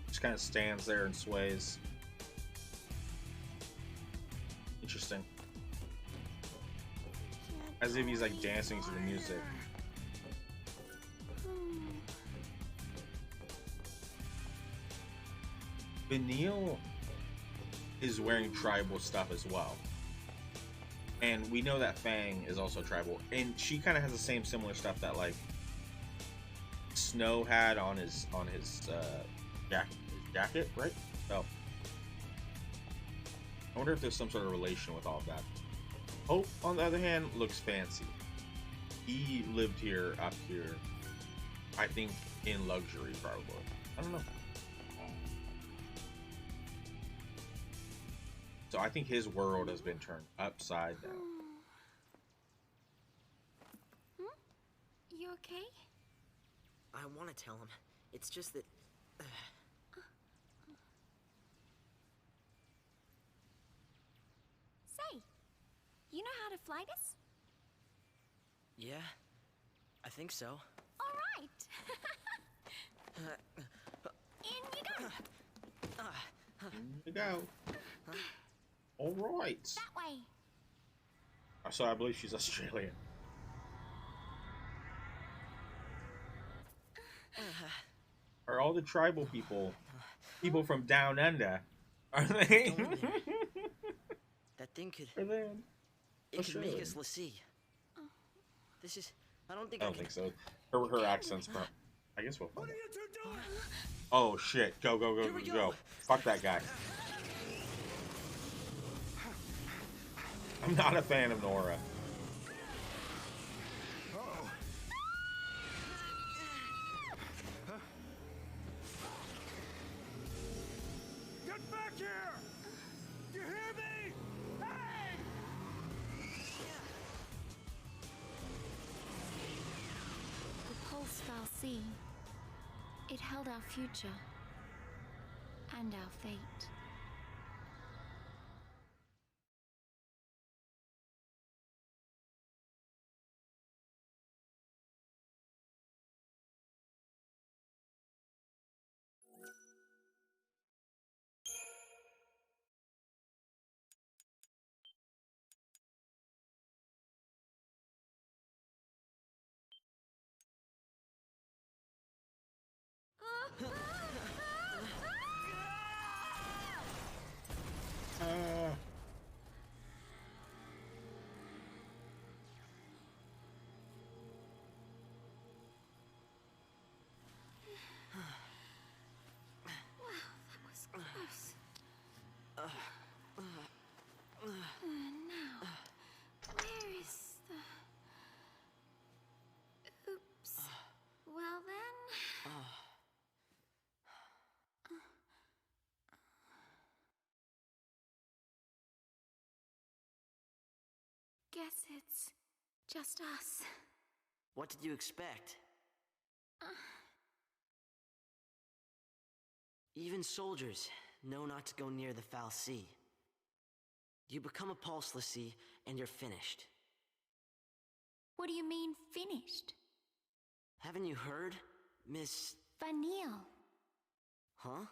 Just kind of stands there and sways. Interesting. As if he's like dancing to the music. Benil is wearing tribal stuff as well. And we know that Fang is also tribal. And she kind of has the same similar stuff that like Snow had on his jacket, right? So I wonder if there's some sort of relation with all of that. Hope, on the other hand, looks fancy. He lived here, up here, I think in luxury, probably. I don't know. So I think his world has been turned upside down. You okay? I want to tell him. It's just that... Say, you know how to fly this? Yeah, I think so. All right. In you go. In you go. All right. That way. So I believe she's Australian. Are all the tribal people from down under? Are they? That thing could... Are they? It could make us Lassie. This is... I don't think I I don't can... think so. Her accent's from... I guess we'll find out. Oh shit. Go, go, go, go, go. Fuck that guy. I'm not a fan of Nora. Get back here! You hear me? Hey! The pulse fell sea. It held our future and our fate. Now, where is the... Oops. Well then... Guess it's just us. What did you expect? Even soldiers know not to go near the foul sea. You become a pulse Lassie, and you're finished. What do you mean, finished? Haven't you heard, Miss... Vanille. Huh?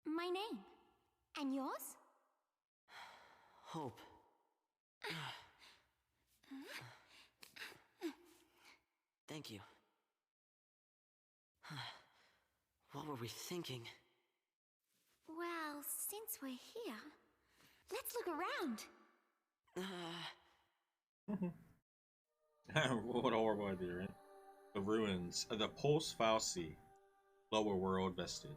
My name. And yours? Hope. Thank you. What were we thinking? Well, since we're here, let's look around. What a horrible idea, right? The ruins of the Pulse Falsi, lower world vestige.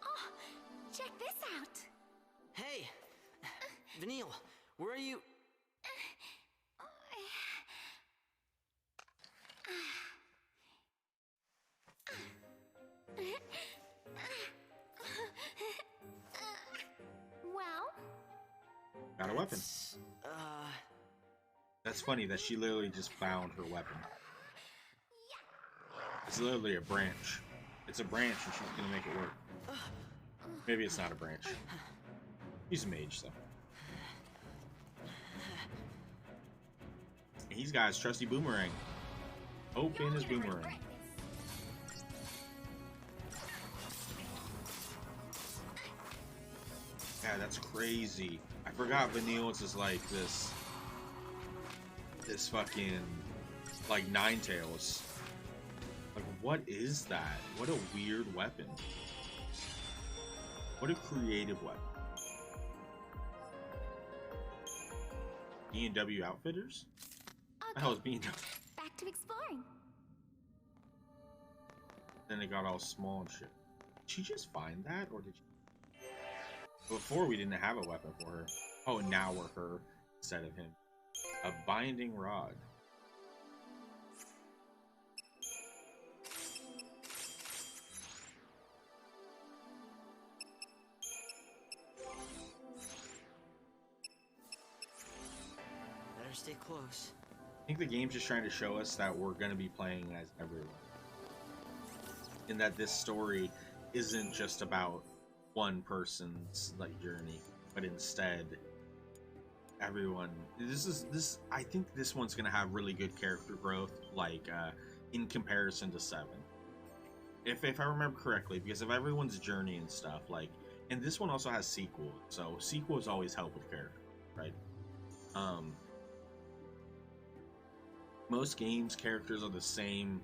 Oh, check this out. Hey! Vanille, where are you? Well, Got a weapon. That's funny that she literally just found her weapon. It's literally a branch. It's a branch and she's gonna make it work. Maybe it's not a branch. He's a mage, though. And he's got his trusty boomerang. Open his boomerang. Yeah, that's crazy. I forgot Vanille's is like this fucking like Ninetales. Like, what is that? What a weird weapon. What a creative weapon. B&W Outfitters? What the hell is B&W? back to exploring. Then it got all small and shit. Did she just find that, or did she? Before we didn't have a weapon for her. Oh, now we're her instead of him. A binding rod. Better stay close. I think the game's just trying to show us that we're going to be playing as everyone. And that this story isn't just about one person's like journey, but instead everyone. I think this one's going to have really good character growth, like in comparison to 7. If I remember correctly, because of everyone's journey and stuff, like, and this one also has sequels, so sequels always help with character, right? Most games characters are the same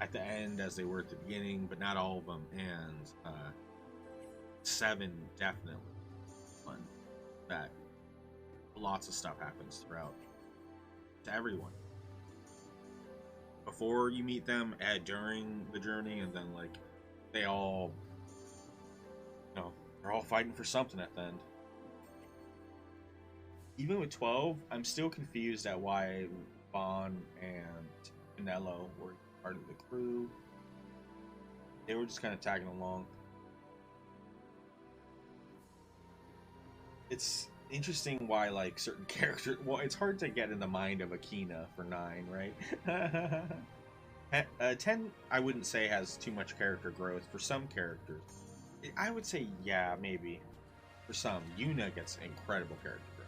at the end as they were at the beginning, but not all of them. And 7 definitely one that lots of stuff happens throughout to everyone before you meet them, during the journey, and then like they all, you know, they're all fighting for something at the end. Even with 12, I'm still confused at why Vaughn and Pinello were part of the crew. They were just kind of tagging along. It's interesting why, like, certain characters... Well, it's hard to get in the mind of Akina for 9, right? 10, I wouldn't say has too much character growth. For some characters, I would say, yeah, maybe. For some, Yuna gets incredible character growth.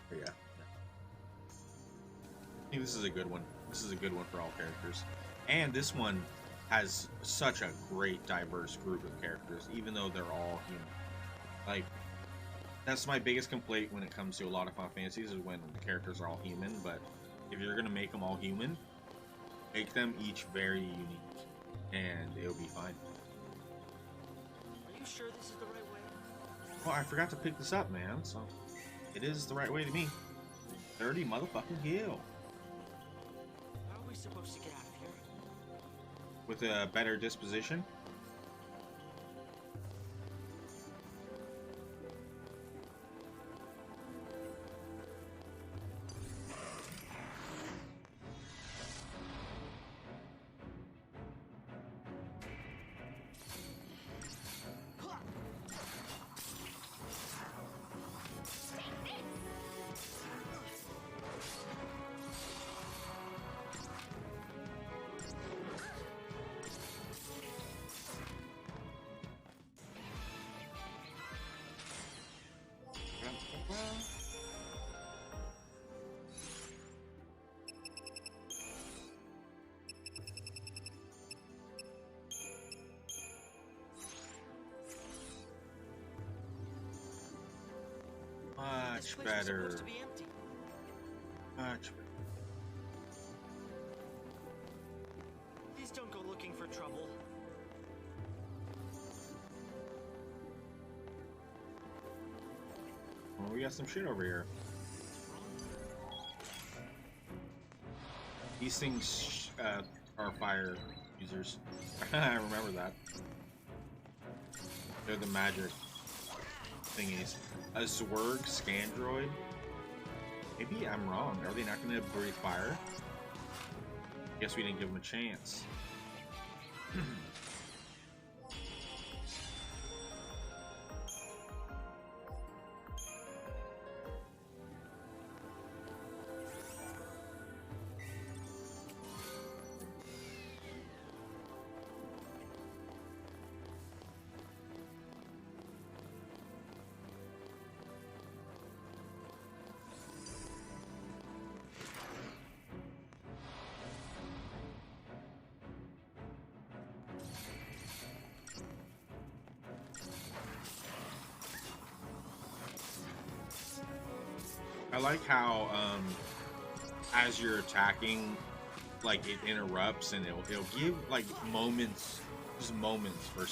But yeah. I think this is a good one. This is a good one for all characters. And this one has such a great diverse group of characters, even though they're all human. Like, that's my biggest complaint when it comes to a lot of Final Fantasies, is when the characters are all human. But if you're gonna make them all human, make them each very unique, and it'll be fine. Are you sure this is the right way? Well, I forgot to pick this up, man, so it is the right way to me. 30 motherfucking hill. How are we supposed to get out of here? With a better disposition. Much better. Supposed to be empty. Much better. Please don't go looking for trouble. we got some shit over here. These things are fire users. I remember that. They're the magic thingies. A Zwerg Scandroid? Maybe I'm wrong. Are they not going to breathe fire? Guess we didn't give them a chance. I like how, as you're attacking, like, it interrupts and it'll give, like, moments, just moments for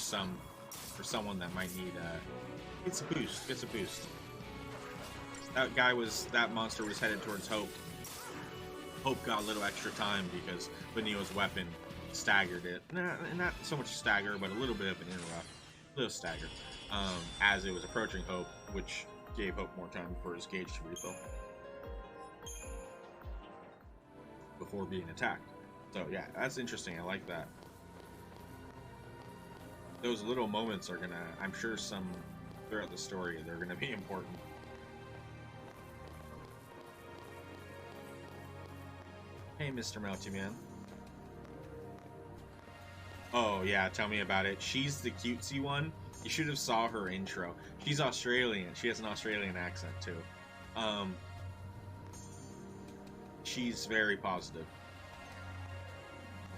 someone that might need, gets a boost. That monster was headed towards Hope. Hope got a little extra time because Vanille's weapon staggered it. Not so much stagger, but a little bit of an interrupt. A little stagger. As it was approaching Hope, which gave Hope more time for his gauge to refill before being attacked. So yeah, that's interesting. I like that. Those little moments are gonna, I'm sure some throughout the story, they're gonna be important. Hey, Mr. Melty Man. Oh yeah, tell me about it. She's the cutesy one. You should have saw her intro. She's Australian. She has an Australian accent too. She's very positive.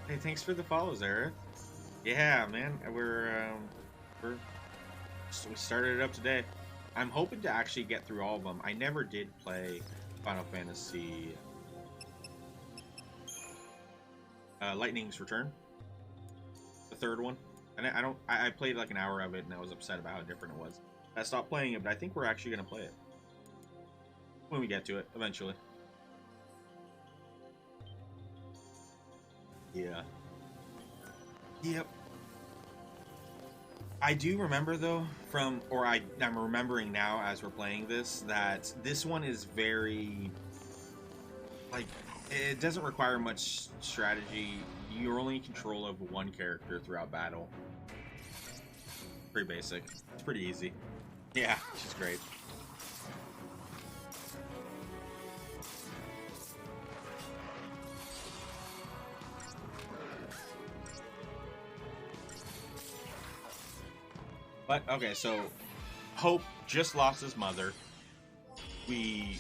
Hey, thanks for the follows, Eric. Yeah, man, we started it up today. I'm hoping to actually get through all of them. I never did play Final Fantasy Lightning's Return, the third one. And I played like an hour of it and I was upset about how different it was. I stopped playing it, but I think we're actually going to play it when we get to it eventually. Yeah. Yep. I do remember though I'm remembering now as we're playing this that this one is very, like, it doesn't require much strategy. You're only in control of one character throughout battle. Pretty basic. It's pretty easy. Yeah, she's great. But okay, so Hope just lost his mother. He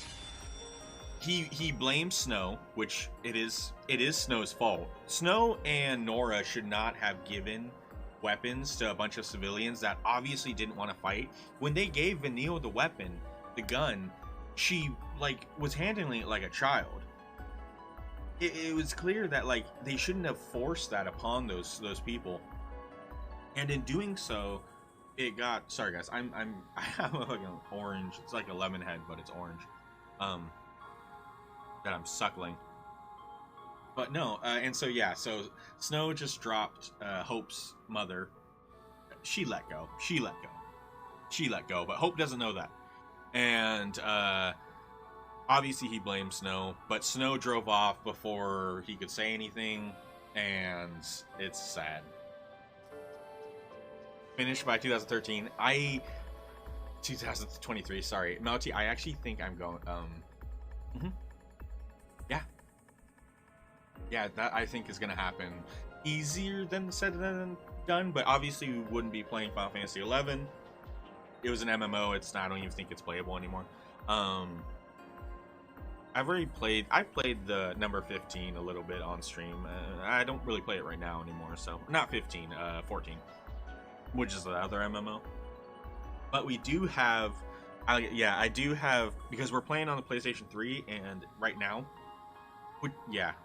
blames Snow, which it is Snow's fault. Snow and Nora should not have given weapons to a bunch of civilians that obviously didn't want to fight. When they gave Vanille the weapon, the gun, she like was handling it like a child. It was clear that like they shouldn't have forced that upon those people. And in doing so, it got, sorry guys, I have like an orange, it's like a lemon head, but it's orange. That I'm suckling. But no, and so yeah, so Snow just dropped Hope's mother. She let go. But Hope doesn't know that. And obviously he blames Snow, but Snow drove off before he could say anything, and it's sad. Finished by 2013. 2023, sorry. Melty, I actually think I'm going, Yeah, that I think is going to happen. Easier than said than done, but obviously we wouldn't be playing Final Fantasy XI. It was an MMO. I don't even think it's playable anymore. I played the number 15 a little bit on stream. I don't really play it right now anymore, so not 15, 14, which is the other MMO. But we do have, I do have, because we're playing on the PlayStation 3, and right now,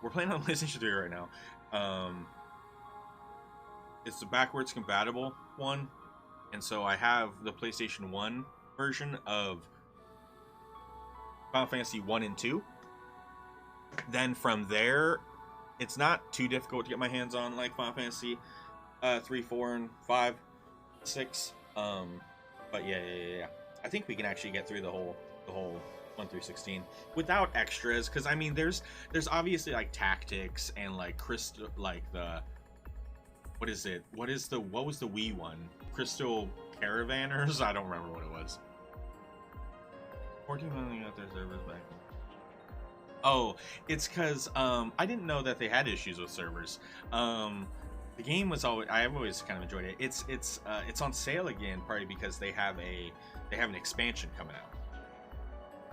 we're playing on PlayStation 3 right now. It's the backwards compatible one, and so I have the PlayStation 1 version of Final Fantasy 1 and 2. Then from there, it's not too difficult to get my hands on, like Final Fantasy 3, 4, and 5, 6. But yeah. I think we can actually get through the whole 1 through 16 without extras, because I mean, there's obviously like tactics and like crystal, like the what was the Wii one? Crystal Caravanners? I don't remember what it was. 14 million got their servers back. Oh, it's because I didn't know that they had issues with servers. The game was always, I've always kind of enjoyed it. It's on sale again, probably because they have an expansion coming out,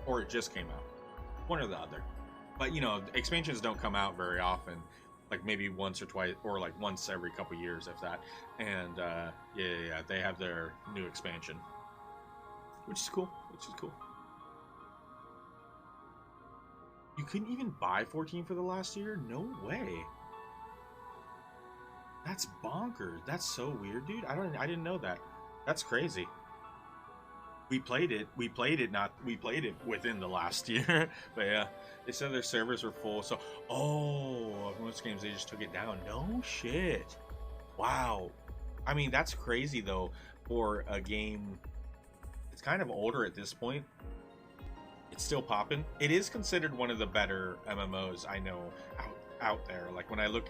or it just came out, one or the other. But you know, expansions don't come out very often, like maybe once or twice, or like once every couple years, if that. And yeah, they have their new expansion, which is cool. You couldn't even buy 14 for the last year? No way. That's bonkers. That's so weird, dude. I didn't know that. That's crazy. We played it within the last year. But yeah, they said their servers were full. So, most games they just took it down. No shit. Wow. I mean, that's crazy though for a game. It's kind of older at this point. It's still popping. It is considered one of the better MMOs I know out there. Like when I looked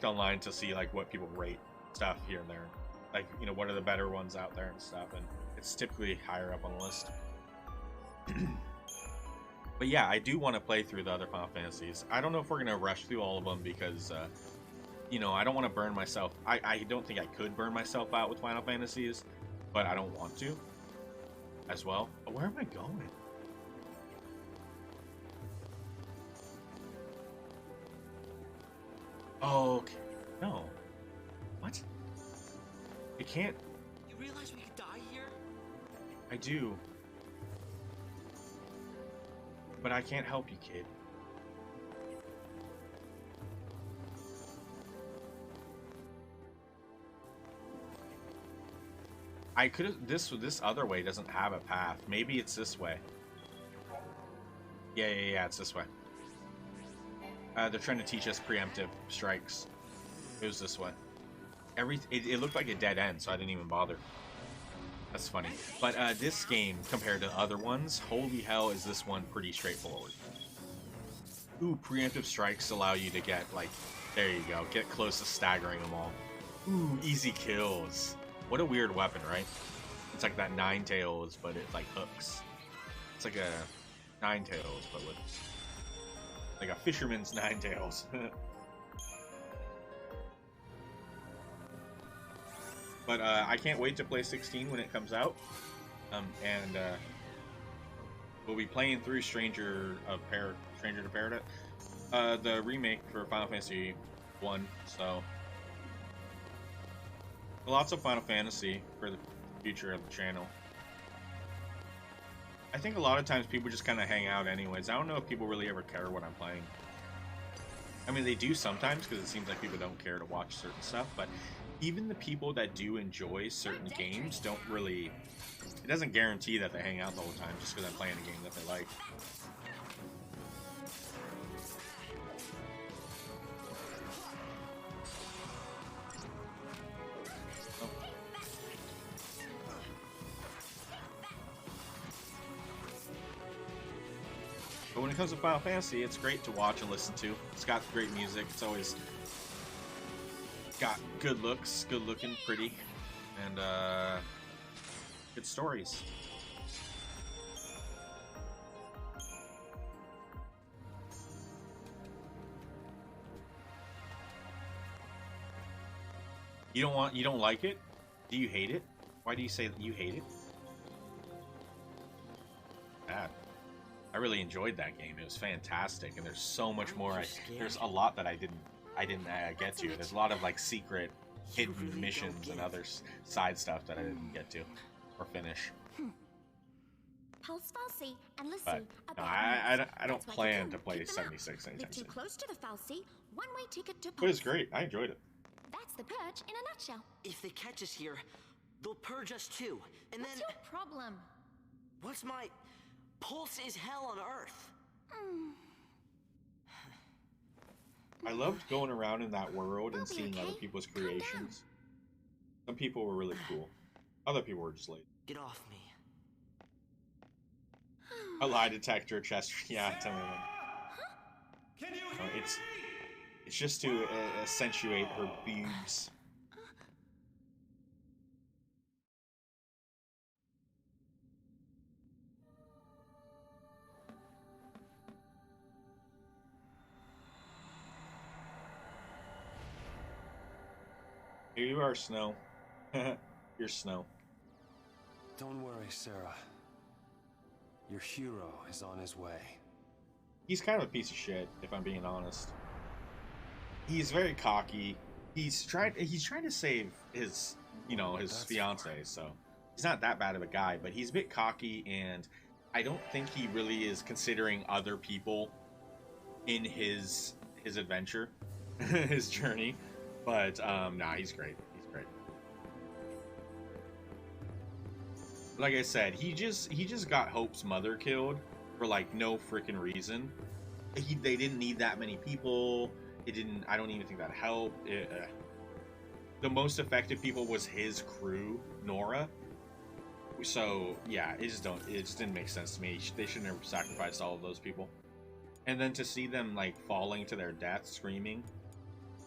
online to see like what people rate stuff here and there. Like, you know, what are the better ones out there and stuff, and it's typically higher up on the list. But yeah, I do want to play through the other Final Fantasies. I don't know if we're gonna rush through all of them because you know, I don't want to burn myself. I don't think I could burn myself out with Final Fantasies, but I don't want to as well. But where am I going? Oh, okay. No. What? You can't. You realize we could die here? I do. But I can't help you, kid. I could have. This other way doesn't have a path. Maybe it's this way. Yeah. It's this way. They're trying to teach us preemptive strikes. It was this way. It looked like a dead end, so I didn't even bother. That's funny. But this game, compared to other ones, holy hell, is this one pretty straightforward. Ooh, preemptive strikes allow you to get, like, there you go, get close to staggering them all. Ooh, easy kills. What a weird weapon, right? It's like that Nine Tails, but it like hooks. It's like a Nine Tails, but with like a fisherman's Nine Tails. But I can't wait to play 16 when it comes out, and we'll be playing through Stranger to Paradise, the remake for Final Fantasy 1. So lots of Final Fantasy for the future of the channel. I think a lot of times people just kind of hang out anyways. I don't know if people really ever care what I'm playing. I mean, they do sometimes because it seems like people don't care to watch certain stuff, but even the people that do enjoy certain games don't really... It doesn't guarantee that they hang out the whole time just because I'm playing a game that they like. But when it comes to Final Fantasy, it's great to watch and listen to. It's got great music. It's always got good looks, good looking, pretty, and good stories. You don't like it? Do you hate it? Why do you say that you hate it? Bad. I really enjoyed that game. It was fantastic, and there's so much more. There's a lot that I didn't get to. There's a lot of like secret, hidden missions and other side stuff that I didn't get to or finish. Pulse Falsey and listen. But no, I don't plan to play 76 anytime Too soon. close to the Falsey, one-way ticket to But it was Pulse. great. I enjoyed it. That's the purge in a nutshell. If they catch us here, they'll purge us too. And What's then... your problem? What's my Pulse is hell on Earth. I loved going around in that world and seeing other people's creations. Some people were really cool. Other people were just lazy. Get off me. A lie detector, chest. Yeah, tell me that. It's just to accentuate her boobs. Here you are, Snow. You're Snow. Don't worry, Sarah. Your hero is on his way. He's kind of a piece of shit, if I'm being honest. He's very cocky. He's trying to save his, his fiance, so he's not that bad of a guy, but he's a bit cocky, and I don't think he really is considering other people in his adventure, his journey. But nah, he's great. He's great. Like I said, he just got Hope's mother killed for like no freaking reason. They didn't need that many people. I don't even think that helped. The most effective people was his crew, Nora. So yeah, it just didn't make sense to me. They shouldn't have sacrificed all of those people. And then to see them like falling to their death, screaming,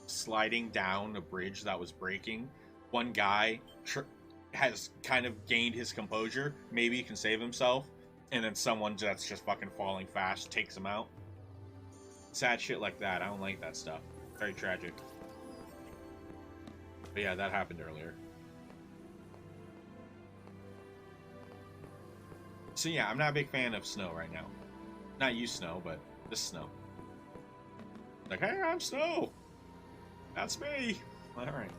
sliding down a bridge that was breaking. One guy has kind of gained his composure. Maybe he can save himself. And then someone that's just fucking falling fast takes him out. Sad shit like that. I don't like that stuff. Very tragic. But yeah, that happened earlier. So yeah, I'm not a big fan of Snow right now. Not you, Snow, but this Snow. Like, hey, I'm Snow. That's me. All right.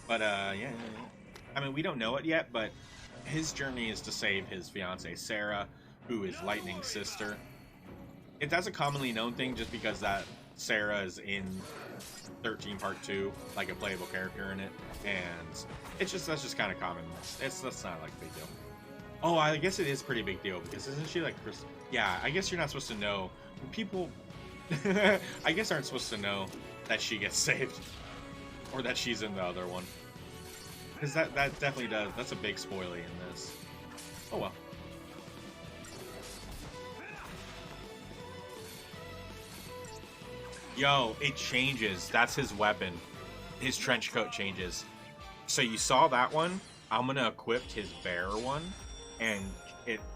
But yeah. I mean, we don't know it yet, but his journey is to save his fiancée Sarah, who is Lightning's sister. That's a commonly known thing, just because that Sarah is in 13 Part 2, like a playable character in it, and that's just kind of common. That's not like a big deal. Oh, I guess it is a pretty big deal, because isn't she like Chris? Yeah, I guess you're not supposed to know. People, I guess, aren't supposed to know that she gets saved, or that she's in the other one, because that definitely does. That's a big spoiler in this. Oh well. Yo, it changes. That's his weapon. His trench coat changes. So you saw that one. I'm gonna equip his bear one, and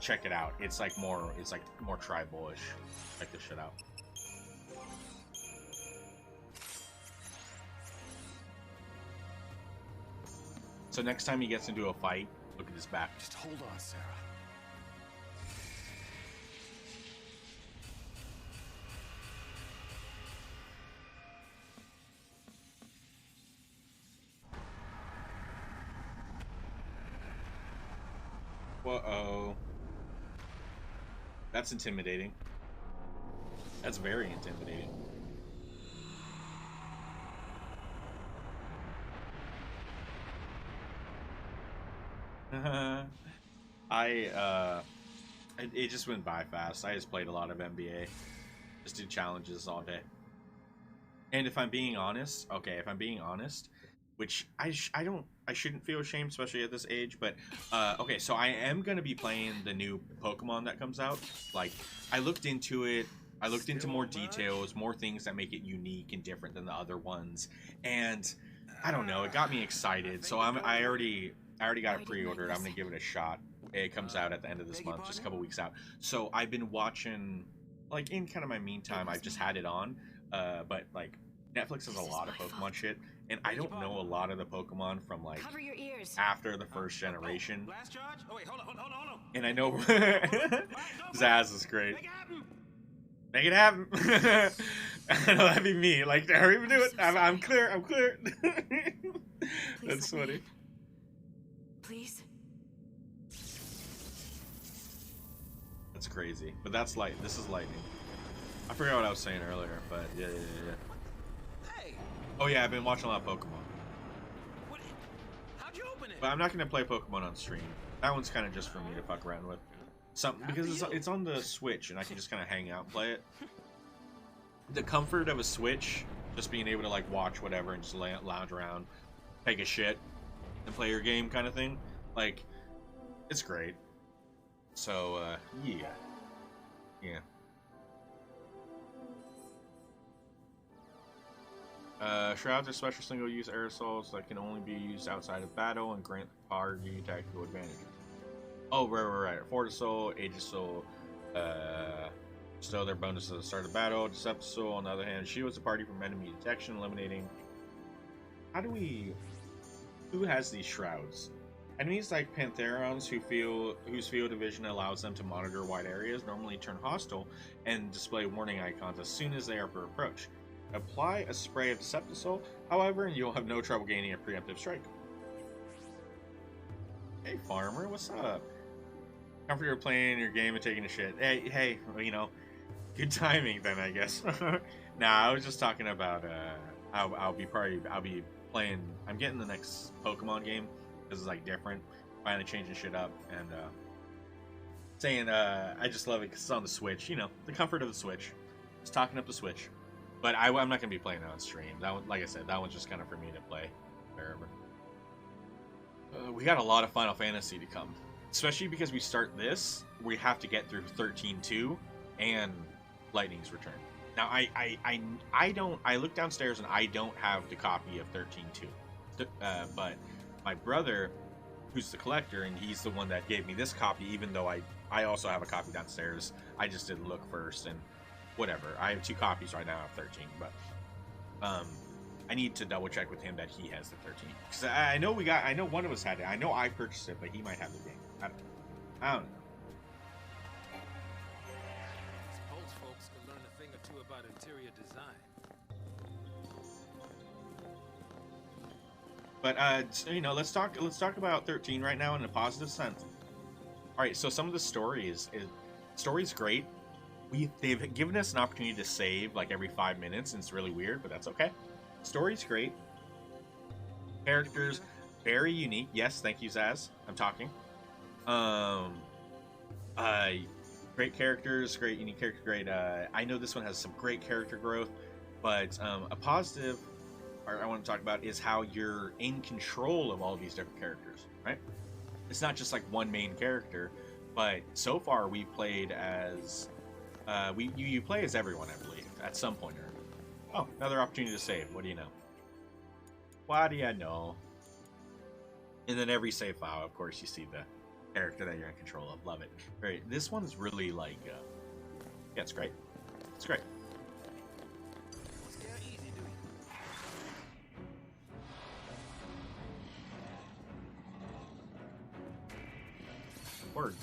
check it out. It's like more tribal-ish. Check this shit out. So next time he gets into a fight, look at his back. Just hold on, Sarah. Uh-oh. That's intimidating. That's very intimidating. It just went by fast. I just played a lot of NBA. Just did challenges all day. And if I'm being honest, which I shouldn't feel ashamed, especially at this age, but okay, so I am gonna be playing the new Pokemon that comes out. Like, I looked into it, I looked into more details, more things that make it unique and different than the other ones, and I don't know, it got me excited. So I already got it pre-ordered. I'm gonna give it a shot. It comes out at the end of this month, just a couple weeks out. So I've been watching, like, in kind of my meantime, I've just had it on, but like Netflix has a lot of Pokemon shit, and I don't know a lot of the Pokemon from like after the first generation. Last charge? Oh wait, hold on. And I know Zaz is great. Make it happen. I know that'd be me. Like, hurry up and do it. I'm clear. That's funny. Please. That's crazy. But that's light. This is lightning. I forgot what I was saying earlier, but yeah. Hey. Oh yeah, I've been watching a lot of Pokemon. What? But I'm not gonna play Pokemon on stream. That one's kind of just for me to fuck around with. Because it's on the Switch and I can just kind of hang out and play it. The comfort of a Switch, just being able to like watch whatever and just lounge around, take a shit, and play your game kind of thing, like, it's great. So, yeah. Shrouds are special single-use aerosols that can only be used outside of battle and grant the party tactical advantage. Oh, right. Fortisol, Aegisol, bestow their bonuses at the start of battle. Deceptisol, on the other hand, shields the party from enemy detection, eliminating... Who has these shrouds? Enemies like Pantherons whose field of vision allows them to monitor wide areas normally turn hostile and display warning icons as soon as they are approached. Apply a spray of Deceptisol, however, and you'll have no trouble gaining a preemptive strike. Hey, farmer, what's up? Comfortable playing your game and taking a shit. Hey, you know, good timing then, I guess. Nah, I was just talking about I'll be playing. I'm getting the next Pokemon game. This is like different, finally changing shit up, and saying I just love it because it's on the Switch. You know, the comfort of the Switch. Just talking up the Switch. But I'm not gonna be playing that on stream. That one, like I said, that one's just kind of for me to play wherever. We got a lot of Final Fantasy to come, especially because we start this. We have to get through 13-2 and Lightning's Return. Now I don't. I look downstairs and I don't have the copy of 13-2, but my brother, who's the collector, and he's the one that gave me this copy, even though I also have a copy downstairs. I just didn't look first, and whatever. I have 2 copies right now of 13, but I need to double check with him that he has the 13. Because I know one of us had it. I know I purchased it, but he might have the game. I don't know. These Pulse folks can learn a thing or two about interior design. But you know, let's talk about 13 right now in a positive sense. All right, so some of the story's great. They've given us an opportunity to save like every 5 minutes, and it's really weird, but that's okay. Story's great. Characters very unique. Yes, thank you, Zaz. I'm talking. Great characters, great unique character, great. I know this one has some great character growth, but a positive I want to talk about is how you're in control of all these different characters, right? It's not just like one main character, but so far we've played as you play as everyone, I believe, at some point or oh, another opportunity to save. What do you know? What do you know? And then every save file, of course, you see the character that you're in control of. Love it. Right. This one's really like, yeah, it's great. It's great. Word.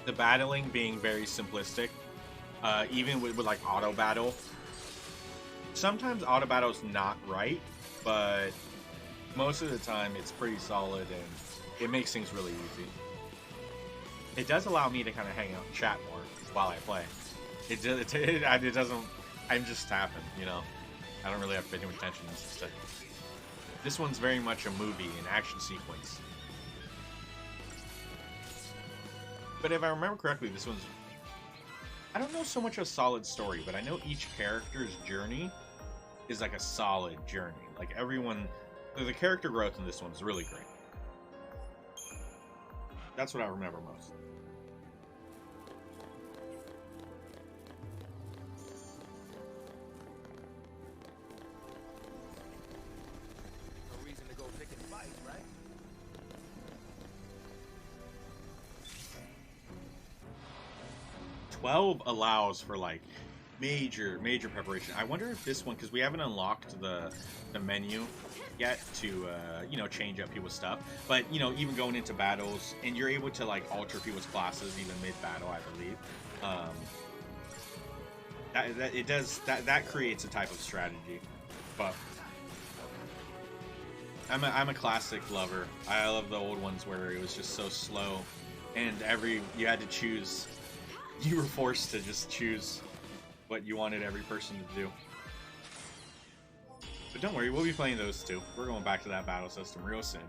The battling being very simplistic, even with like auto battle. Sometimes auto battle's not right, but most of the time it's pretty solid and it makes things really easy. It does allow me to kind of hang out and chat more while I play. It doesn't. I'm just tapping, you know. I don't really have to pay too much attention. This one's very much a movie, an action sequence. But if I remember correctly, this one's... I don't know so much a solid story, but I know each character's journey is like a solid journey. Like everyone... The character growth in this one's really great. That's what I remember most. No reason to go picking fights, right? Allows for like major preparation. I wonder if this one, because we haven't unlocked the menu yet to you know, change up people's stuff, but you know, even going into battles, and you're able to like alter people's classes even mid-battle, I believe. That creates a type of strategy. But I'm a classic lover. I love the old ones where it was just so slow, and you had to choose. You were forced to just choose what you wanted every person to do. But don't worry, we'll be playing those too. We're going back to that battle system real soon.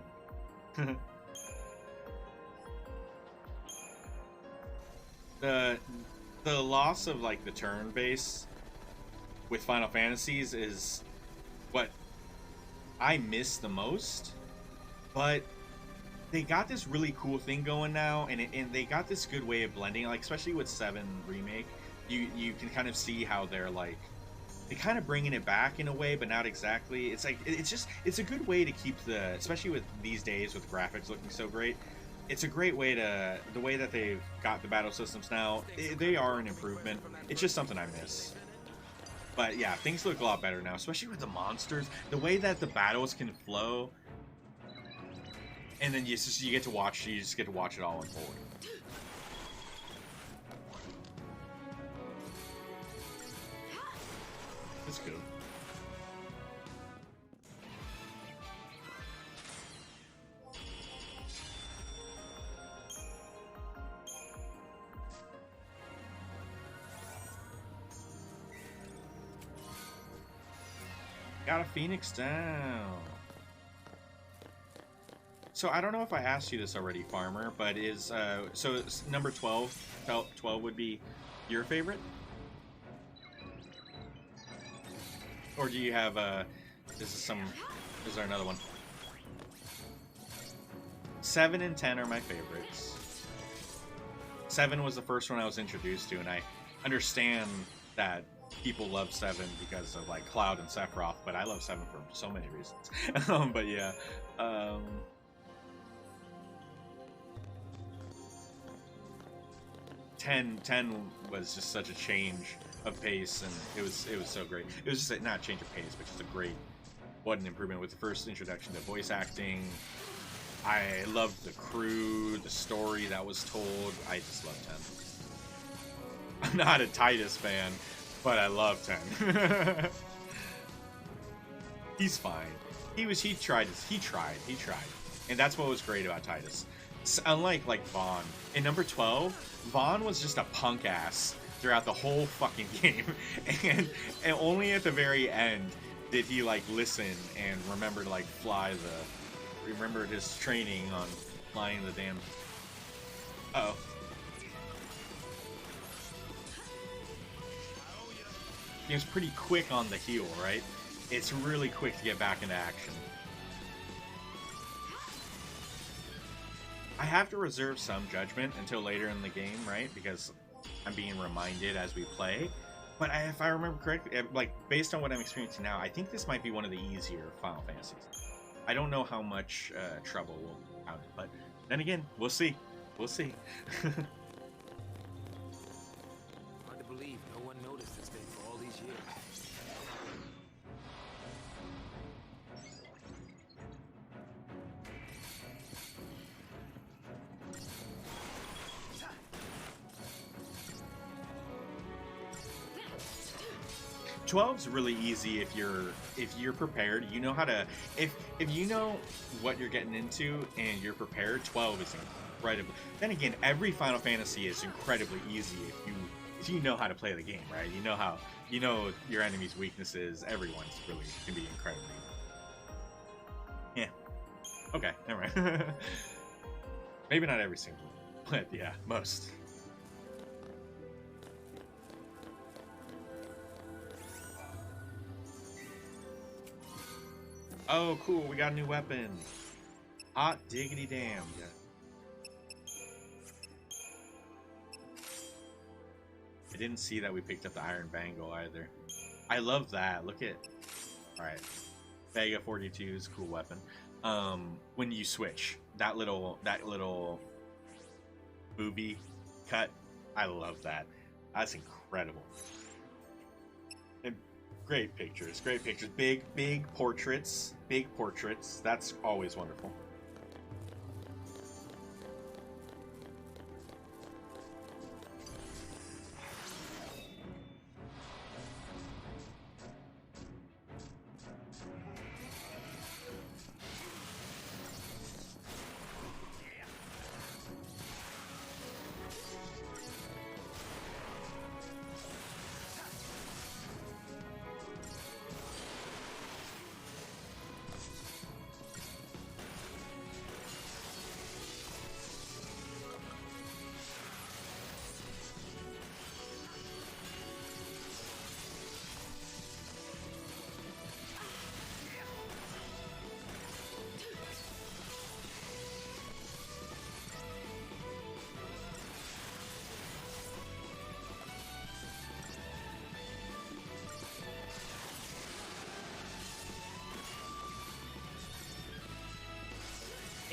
The loss of like the turn base with Final Fantasies is what I miss the most, but they got this really cool thing going now, and they got this good way of blending, like especially with 7 Remake. You can kind of see how they're kind of bringing it back in a way, but not exactly. It's like it's a good way to keep especially with these days with graphics looking so great. It's a great way the way that they've got the battle systems now. They are an improvement. It's just something I miss. But yeah, things look a lot better now, especially with the monsters. The way that the battles can flow, and then you just get to watch it all unfold. That's good. Got a Phoenix down. So I don't know if I asked you this already, Farmer, but so number 12 would be your favorite? Or do you have is there another one? 7 and 10 are my favorites. 7 was the first one I was introduced to, and I understand that people love 7 because of like Cloud and Sephiroth, but I love 7 for so many reasons. But yeah, 10 was just such a change of pace, and it was so great. It was just not a change of pace, but just what an improvement with the first introduction to voice acting. I loved the crew, the story that was told. I just love 10. I'm not a Titus fan, but I love 10. He's fine. He tried, and that's what was great about Titus. Unlike like Vaughn in number 12, Vaughn was just a punk ass throughout the whole fucking game, and only at the very end did he like listen and remember to like remembered his training on flying the damn. Uh-oh. He was pretty quick on the heel, right? It's really quick to get back into action. I have to reserve some judgment until later in the game, right? Because I'm being reminded as we play. But if I remember correctly, like based on what I'm experiencing now, I think this might be one of the easier Final Fantasies. I don't know how much trouble will have it, but then again, we'll see. We'll see. Hard to believe no one noticed this thing for all these years. 12's really easy if you're prepared. You know how to if you know what you're getting into and you're prepared. 12 is incredible. Then again, every Final Fantasy is incredibly easy if you know how to play the game, right? You know your enemy's weaknesses. Everyone's really can be incredibly. Yeah. Okay. Never mind. Maybe not every single, but yeah, most. Oh, cool. We got a new weapon. Hot diggity damn. Yeah. I didn't see that we picked up the Iron Bangle either. I love that. Look at... Alright. Vega 42 is a cool weapon. When you switch, that little movie cut, I love that. That's incredible. And great pictures. Big portraits. That's always wonderful.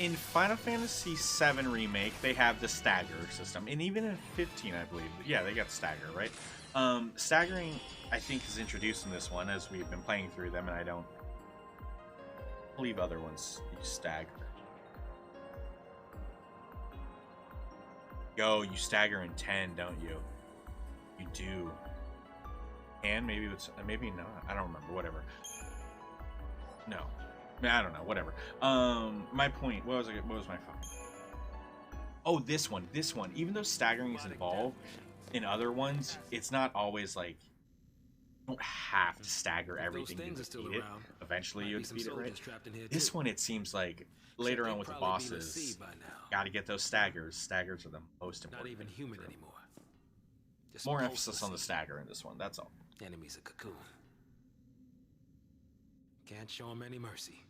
in Final Fantasy VII Remake, they have the stagger system, and even in 15, I believe, yeah, they got stagger, right? Staggering, I think, is introduced in this one as we've been playing through them, and I don't believe other ones use stagger. Yo, you stagger in 10, don't you? You do. And maybe it's maybe not. I don't remember. Whatever. No, I don't know. Whatever. My point. What was my point? Oh, this one. Even though staggering is involved in other ones, it's not always like you don't have to stagger everything to defeat it. Eventually, you defeat it, right? This one, it seems like later on with the bosses, got to get those staggers. Staggers are the most important. Not even human anymore. Just more emphasis on the stagger in this one. That's all. Enemy's a cocoon. Can't show him any mercy.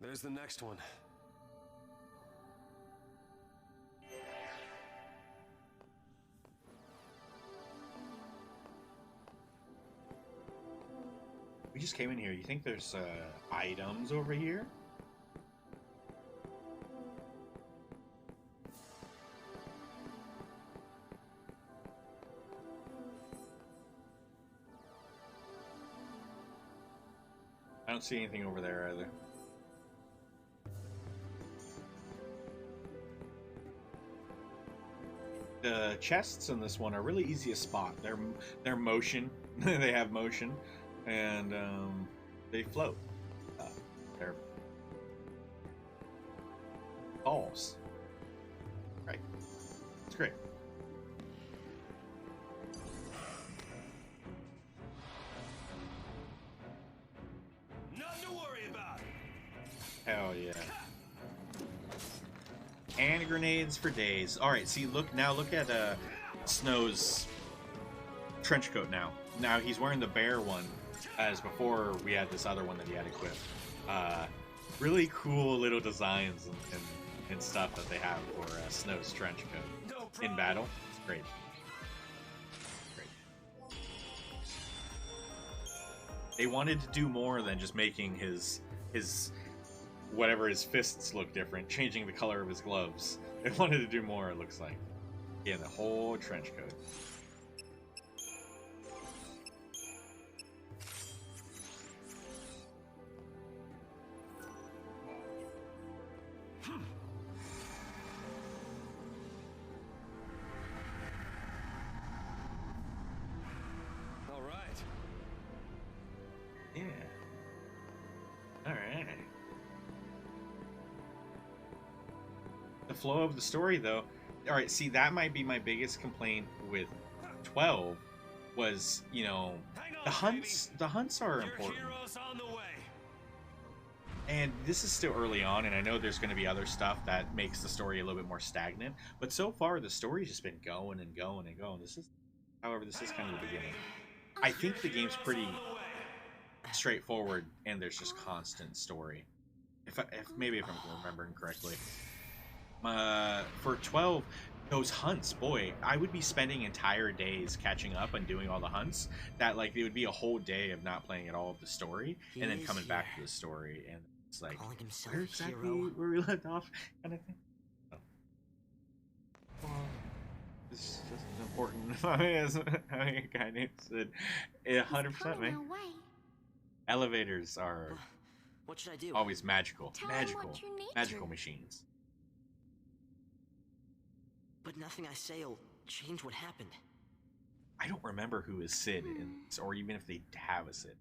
There's the next one. We just came in here. You think there's items over here? I don't see anything over there either. The chests in this one are really easy to spot. They're motion. They have motion, and they float. They're balls. Right. It's great. Nothing to worry about. Hell yeah. And grenades for days. Alright, see, look at Snow's trench coat now. Now he's wearing the bear one, as before we had this other one that he had equipped. Really cool little designs and stuff that they have for Snow's trench coat in battle. It's great. They wanted to do more than just making his whatever his fists look different, changing the color of his gloves. They wanted to do more, it looks like. Yeah, the whole trench coat. All right. Yeah. All right. The flow of the story, though. All right, see, that might be my biggest complaint with 12 was, you know, the hunts. The hunts are important. And this is still early on, and I know there's going to be other stuff that makes the story a little bit more stagnant. But so far, the story's just been going and going and going. However, this is kind of the beginning. I think the game's pretty straightforward, and there's just constant story. If I'm remembering correctly. For 12, those hunts, boy, I would be spending entire days catching up and doing all the hunts. That, like, it would be a whole day of not playing at all of the story, and then coming back to the story, and it's like, where exactly where we left off, kind of thing. Oh. Well, this is just important. I mean, kind of said 100%, man. Elevators are what should I do? Always magical. Tell him what you need Magical to. machines. But nothing I say will change what happened. I don't remember who is Sid in this, or even if they have a Sid,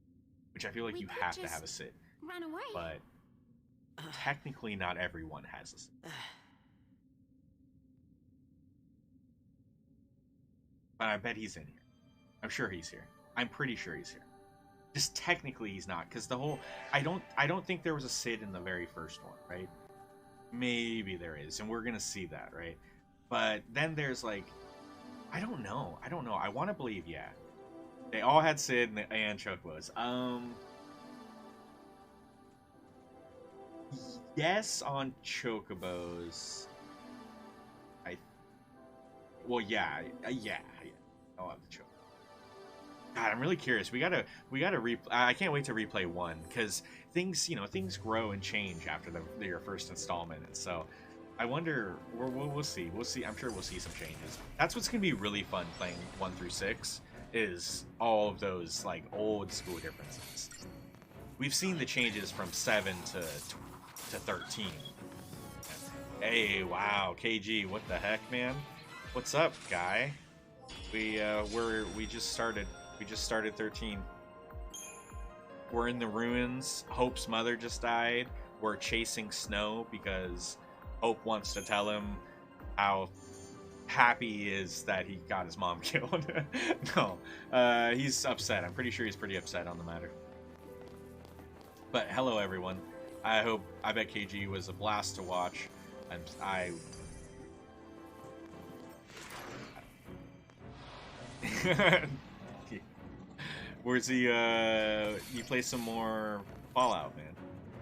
which I feel like We you could have to just have a Sid. Run away. But technically, not everyone has a Sid. But I bet he's in here. I'm sure he's here. I'm pretty sure he's here. Just technically, he's not, because the whole I don't think there was a Sid in the very first one, right? Maybe there is, and we're gonna see that, right? But then there's like, I don't know. I want to believe, yeah, they all had Sid and Chocobos. Yes, on Chocobos. Well, yeah. I'll have to show. God, I'm really curious. We gotta replay. I can't wait to replay 1 because things grow and change after your first installment, and so I wonder. We'll see. We'll see. I'm sure we'll see some changes. That's what's gonna be really fun playing 1 through 6 is all of those like old school differences. We've seen the changes from 7 to 13. Hey, wow, KG, what the heck, man? What's up, guy? We just started 13. We're in the ruins. Hope's mother just died. We're chasing Snow because Hope wants to tell him how happy he is that he got his mom killed. No, he's upset. I'm pretty sure he's pretty upset on the matter. But hello, everyone. I bet KG was a blast to watch. Where's the, you play some more Fallout, man.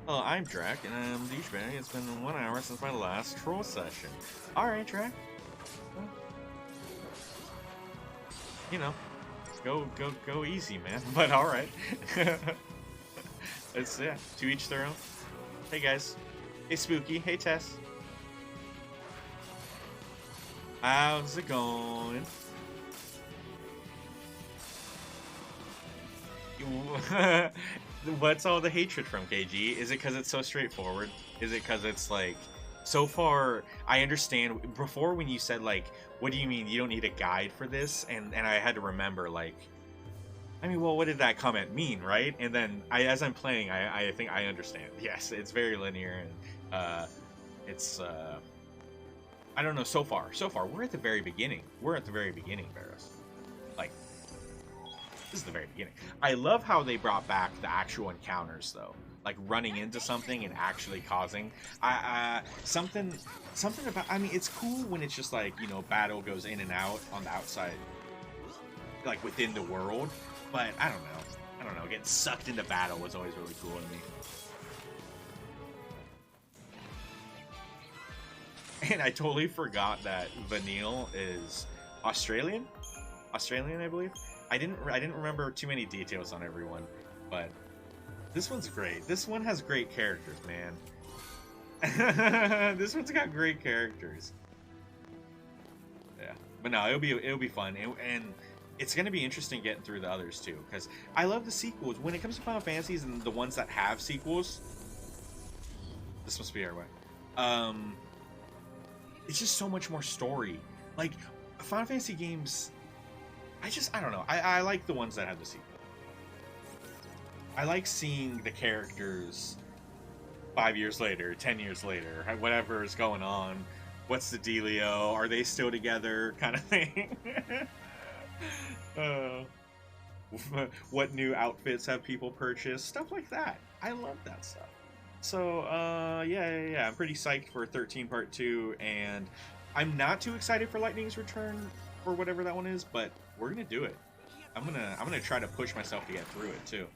Hello, I'm Drac, and I'm Douchebag. It's been 1 hour since my last troll session. Alright, Drac. Well, you know, go easy, man. But alright. It's, yeah, to each their own. Hey, guys. Hey, Spooky. Hey, Tess. How's it going? What's all the hatred from, KG? Is it because it's so straightforward? Is it because it's like, so far, I understand, before when you said like, what do you mean you don't need a guide for this? And I had to remember like, I mean, well, what did that comment mean, right? And then as I'm playing, I think I understand. Yes, it's very linear, and it's, I don't know, so far, we're at the very beginning. Barris. Like, this is the very beginning. I love how they brought back the actual encounters, though. Like, running into something and actually causing... something about... I mean, it's cool when it's just like, you know, battle goes in and out on the outside, like, within the world. But, I don't know. Getting sucked into battle was always really cool to me. And I totally forgot that Vanille is Australian, I believe. I didn't remember too many details on everyone, but this one's great. This one has great characters, man. This one's got great characters. Yeah, but no, it'll be fun, and it's gonna be interesting getting through the others too, because I love the sequels. When it comes to Final Fantasies and the ones that have sequels, this must be our way. It's just so much more story. Like, Final Fantasy games, I don't know. I like the ones that have the sequel. I like seeing the characters 5 years later, 10 years later, whatever is going on. What's the dealio? Are they still together? Kind of thing. What new outfits have people purchased? Stuff like that. I love that stuff. So, yeah. I'm pretty psyched for 13 Part 2, and I'm not too excited for Lightning's Return, or whatever that one is, but we're gonna do it. I'm gonna try to push myself to get through it, too.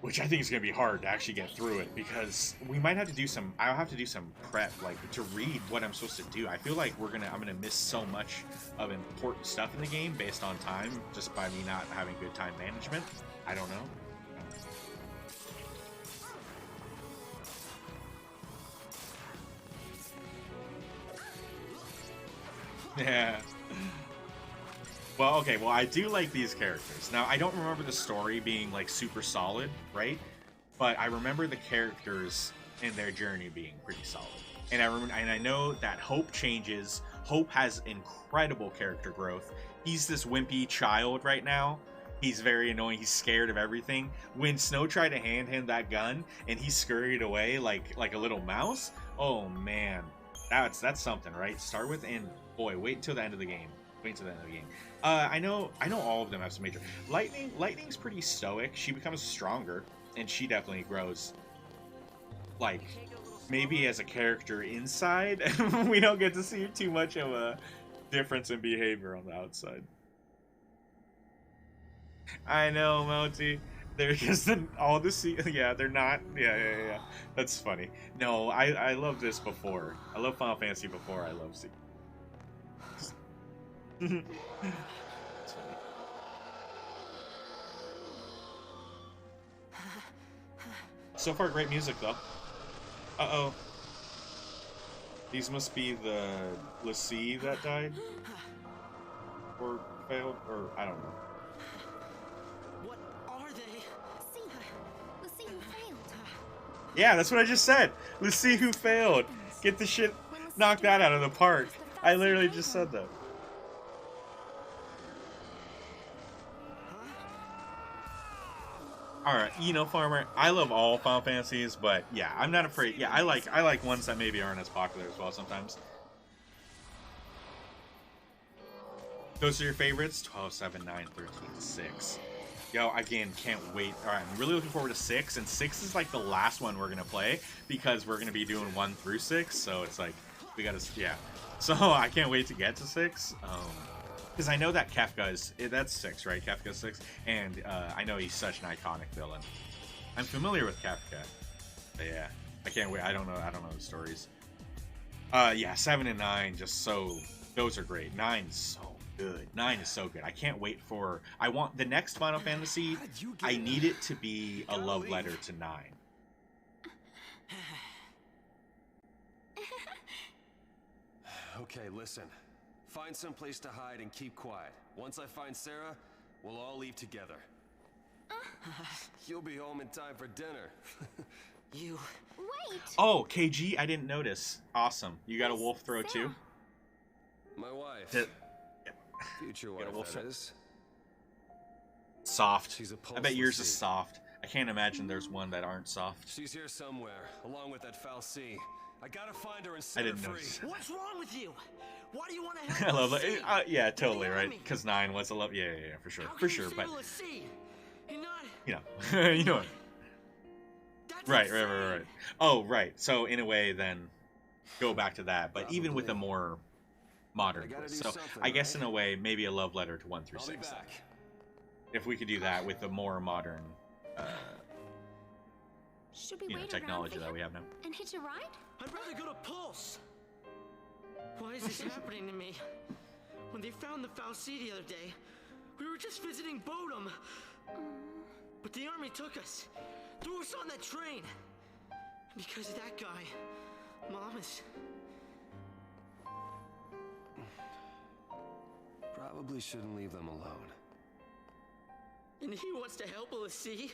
Which I think is gonna be hard to actually get through it, because we might have to do some, I'll have to do some prep, like, to read what I'm supposed to do. I feel like I'm gonna miss so much of important stuff in the game based on time, just by me not having good time management. I don't know. Yeah. Well, okay, well, I do like these characters. Now, I don't remember the story being, like, super solid, right? But I remember the characters and their journey being pretty solid. And I know that Hope changes. Hope has incredible character growth. He's this wimpy child right now. He's very annoying. He's scared of everything. When Snow tried to hand him that gun and he scurried away like a little mouse, oh, man. That's something, right? Start with, and boy, wait until the end of the game. I know all of them have some major. Lightning's pretty stoic. She becomes stronger, and she definitely grows. Like, maybe as a character inside, we don't get to see too much of a difference in behavior on the outside. I know, Moti. They're just all the yeah, they're not. Yeah. That's funny. No, I love this before. I love Final Fantasy before I love That's funny. So far, great music though. Uh-oh. These must be the Lassie that died? Or failed? Or, I don't know. What are they? Let's see who failed. Yeah, that's what I just said. Let's see who failed. Get the shit, knock that out of the park. I literally just said that. Alright, you know, Farmer, I love all Final Fantasies, but yeah, I'm not afraid. Yeah, I like ones that maybe aren't as popular as well sometimes. Those are your favorites? 12, 7, 9, 13, 6. Yo, again, can't wait. Alright, I'm really looking forward to 6, and 6 is like the last one we're gonna play, because we're gonna be doing 1 through 6, so it's like, we gotta, yeah. So, I can't wait to get to 6. Because I know that Kefka is, that's 6, right? Kefka's 6, and I know he's such an iconic villain. I'm familiar with Kefka, but yeah, I can't wait. I don't know the stories. Yeah, 7 and 9, just so, those are great. 9 is so good. 9 is so good. I can't wait for, I want, the next Final Fantasy, I need it to be a love letter to 9. Okay, listen. Find some place to hide and keep quiet. Once I find Sarah, we'll all leave together. You'll be home in time for dinner. You... Wait! Oh, KG, I didn't notice. Awesome. You got a wolf throw too? My wife. Future Got a wife, wolf that throw. is. Soft. She's a I bet yours is pulseless soft. I can't imagine there's one that aren't soft. She's here somewhere, along with that foul sea. I gotta find her and set I didn't her notice. free. What's wrong with you? Why do you want to I help love us that. see? Yeah, totally, You're the right? enemy. Because 9 was a love. Yeah, for sure. How For can sure, you but, save Lassie and not... you know. You know what? That's Right. insane. Oh, right. So, in a way, then, go back to that. But even with a Probably. more modern I gotta twist. do So, something, I guess right? in a way, maybe a love letter to 1 through I'll be 6. then. back. If we could do that with the more modern Should we wait around technology for that him we have now. and hitch a ride? I'd rather go to Pulse. Why is this happening to me? When they found the foul sea the other day, we were just visiting Bodum. But the army took us, threw us on that train. And because of that guy, Mom is... Probably shouldn't leave them alone. And he wants to help Lassie.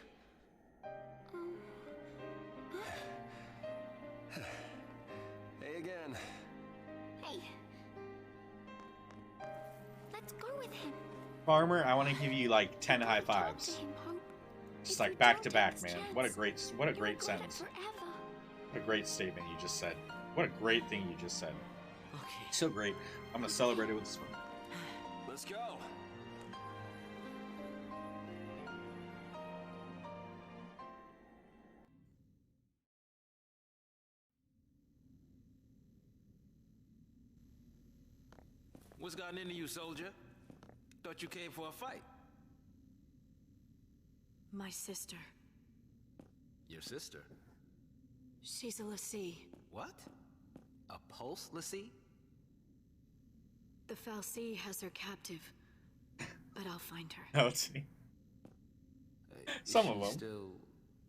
Hey again. Hey. Let's go with him. Farmer, I want to give you like 10 high Talk to fives. him, Hope. Just If like we back don't to get back, this man. chance, What a great you'll regret it sentence. forever. What a great statement you just said. What a great thing you just said. Okay. So great. I'm gonna celebrate it with this one. Let's go. What's gotten into you, soldier? Thought you came for a fight. My sister. Your sister? She's a Lassie. What? A pulse Lassie? The foul sea has her captive. But I'll find her. Oh, let's see. Is Some she of them. Still...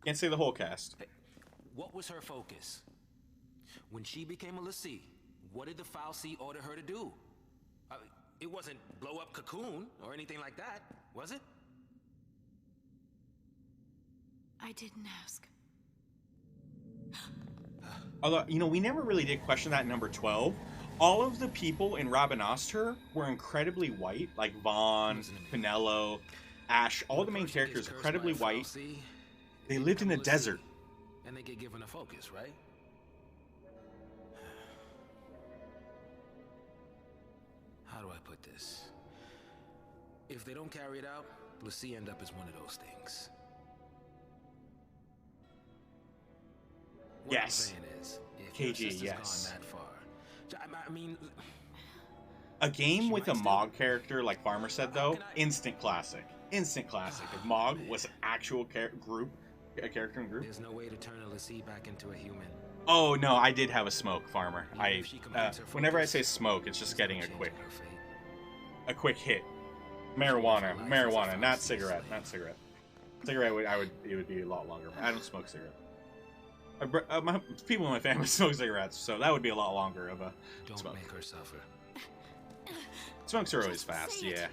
Can't say the whole cast. What was her focus? When she became a Lassie, what did the foul sea order her to do? It wasn't blow up Cocoon or anything like that, was it? I didn't ask. Although, you know, we never really did question that in number 12. All of the people in Robin Oster were incredibly white, like Vaughn, Pinello, Ash, all the main characters incredibly white. They lived in a desert. And they get given a focus, right? How do I put this? If they don't carry it out, Lassie end up as one of those things. What I'm Yes. saying is, if your KG, sister's yes. gone that far, I mean, A game She with might a still- Mog character, like Farmer said, though, Can I- instant classic. Instant classic. If Mog was an actual character in group. there's no way to turn a Lassie back into a human. Oh, no, I did have a smoke, Farmer. Even if she completes her Whenever I focus, say smoke, it's just there's no getting a changing quick. her fate. a quick hit. Marijuana, not cigarette. Cigarette, it would be a lot longer. I don't smoke cigarette. People in my family smoke cigarettes, so that would be a lot longer of a smoke. Don't make her suffer. Smokes are always fast, yeah.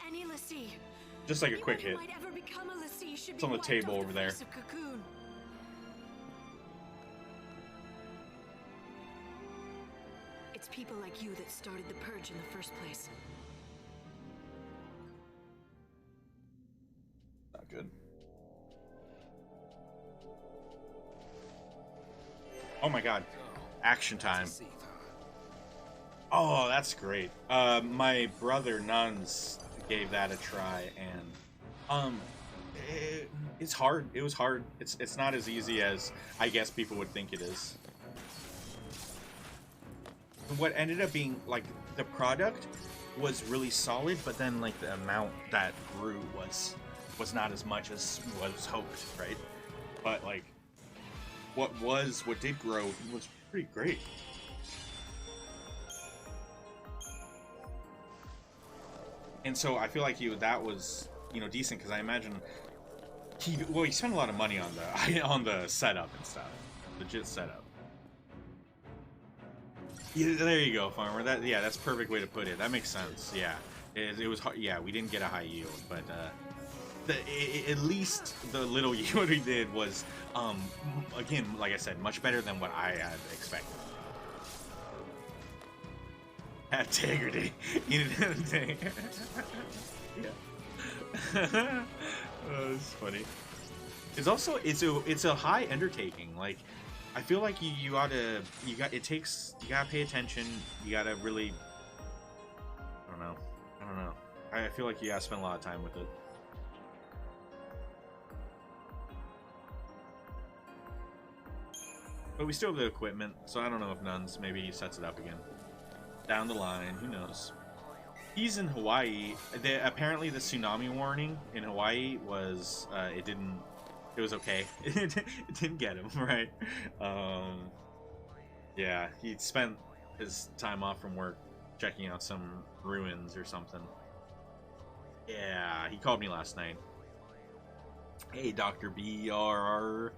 Any Lassie. Just like a quick hit. Might ever become a Lassie should It's on be the wiped table off over the there. face of Cocoon. It's people like you that started the purge in the first place. Not good. Oh my god. Action time. Oh, that's great. My brother Nuns gave that a try, and it's hard. It was hard. It's not as easy as I guess people would think it is. What ended up being like the product was really solid, but then like the amount that grew was not as much as was hoped, right? But like what did grow was pretty great. And so I feel like that was, decent, because I imagine he spent a lot of money on the setup and stuff, legit setup. Yeah, there you go, farmer. That's a perfect way to put it. That makes sense. Yeah, it was hard. Yeah, we didn't get a high yield, but at least the little yield we did was, again, like I said, much better than what I had expected. Integrity. Yeah. Oh, it's funny. It's also it's a high undertaking. Like, I feel like you gotta pay attention. You gotta really. I don't know. I feel like you gotta spend a lot of time with it. But we still have the equipment, so I don't know if Nuns maybe he sets it up again. Down the line, who knows? He's in Hawaii. Apparently the tsunami warning in Hawaii was, it was okay. It didn't get him, right? Yeah, he spent his time off from work checking out some ruins or something. Yeah, he called me last night. Hey, Dr. BRR.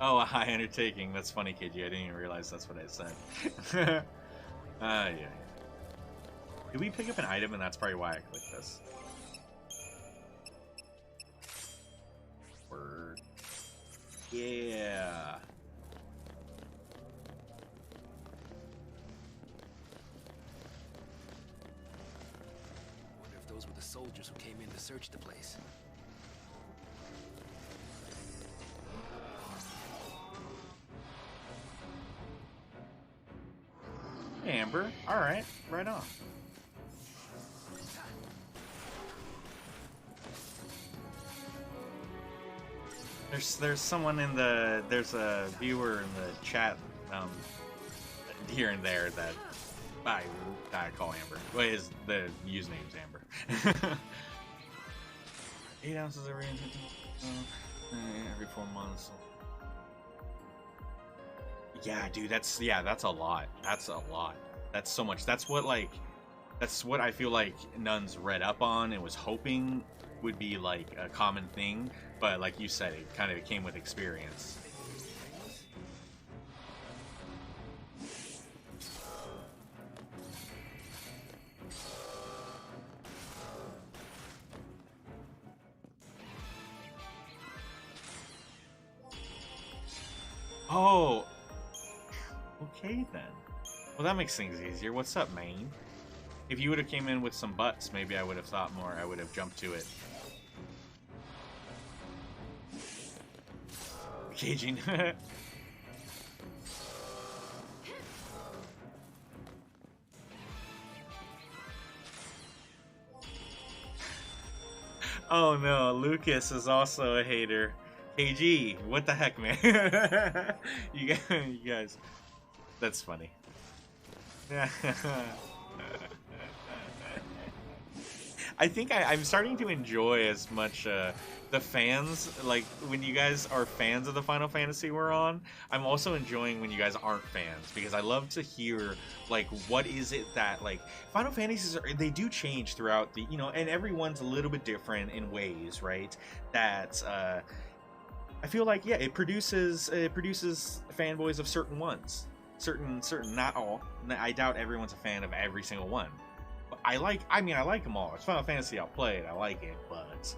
Oh, a high undertaking. That's funny, KG. I didn't even realize that's what I said. Yeah. Did we pick up an item, and that's probably why I clicked this? Word. Yeah. Wonder if those were the soldiers who came in to search the place. Amber. Alright, right on. There's someone there's a viewer in the chat here and there that I call Amber. Well, the username's Amber. 8 ounces every 4 months. Yeah, dude, that's a lot. That's a lot. That's so much. That's what I feel like Nuns read up on and was hoping would be like a common thing, but like you said, it kind of came with experience. Oh, okay then. Well, that makes things easier. What's up, Maine? If you would have came in with some butts, maybe I would have thought more. I would have jumped to it. Caging. Oh no, Lucas is also a hater. KG, what the heck, man? you guys, that's funny. I think I'm starting to enjoy as much the fans, like when you guys are fans of the Final Fantasy we're on. I'm also enjoying when you guys aren't fans, because I love to hear like what is it that like Final Fantasies they do change throughout the, you know, and everyone's a little bit different in ways, right? That I feel like, yeah, it produces fanboys of certain ones, certain not all. I doubt everyone's a fan of every single one. But I like them all. It's Final Fantasy, I'll play it, I like it, but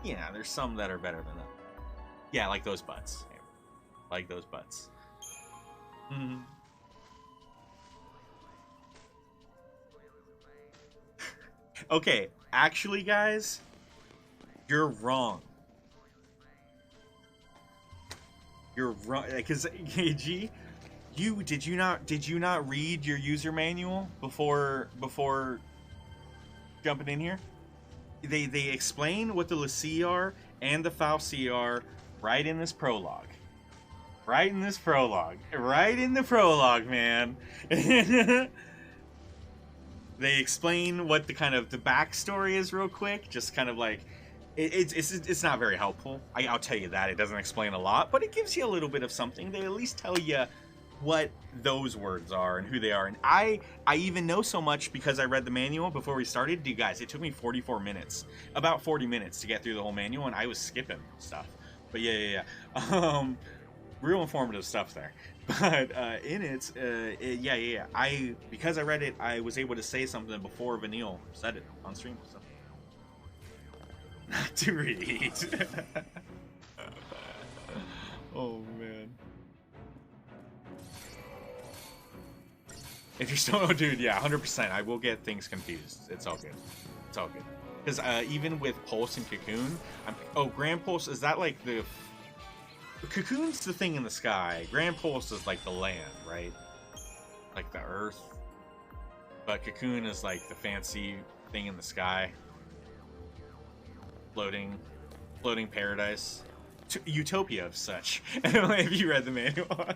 yeah, there's some that are better than that. Yeah, like those butts. Like those butts. Mm-hmm. Okay, actually, guys, you're wrong. You're wrong, because KG, did you not read your user manual before jumping in here? They explain what the Lassie are and the Fal'Cie are right in this prologue. Right in this prologue. Right in the prologue, man. They explain what the kind of the backstory is real quick, just kind of like it's not very helpful. I'll tell you that. It doesn't explain a lot, but it gives you a little bit of something. They at least tell you what those words are and who they are. And I even know so much because I read the manual before we started. You guys, it took me 44 minutes, about 40 minutes to get through the whole manual, and I was skipping stuff. But yeah. Real informative stuff there. But in it, yeah. Because I read it, I was able to say something before Vanille said it on stream. So. Not to read. Oh man. If you're still, oh dude, yeah, 100%. I will get things confused. It's all good. It's all good. Because even with Pulse and Cocoon, Grand Pulse, is that like the... Cocoon's the thing in the sky. Grand Pulse is like the land, right? Like the earth. But Cocoon is like the fancy thing in the sky. Floating paradise. Utopia of such. I don't know if you read the manual.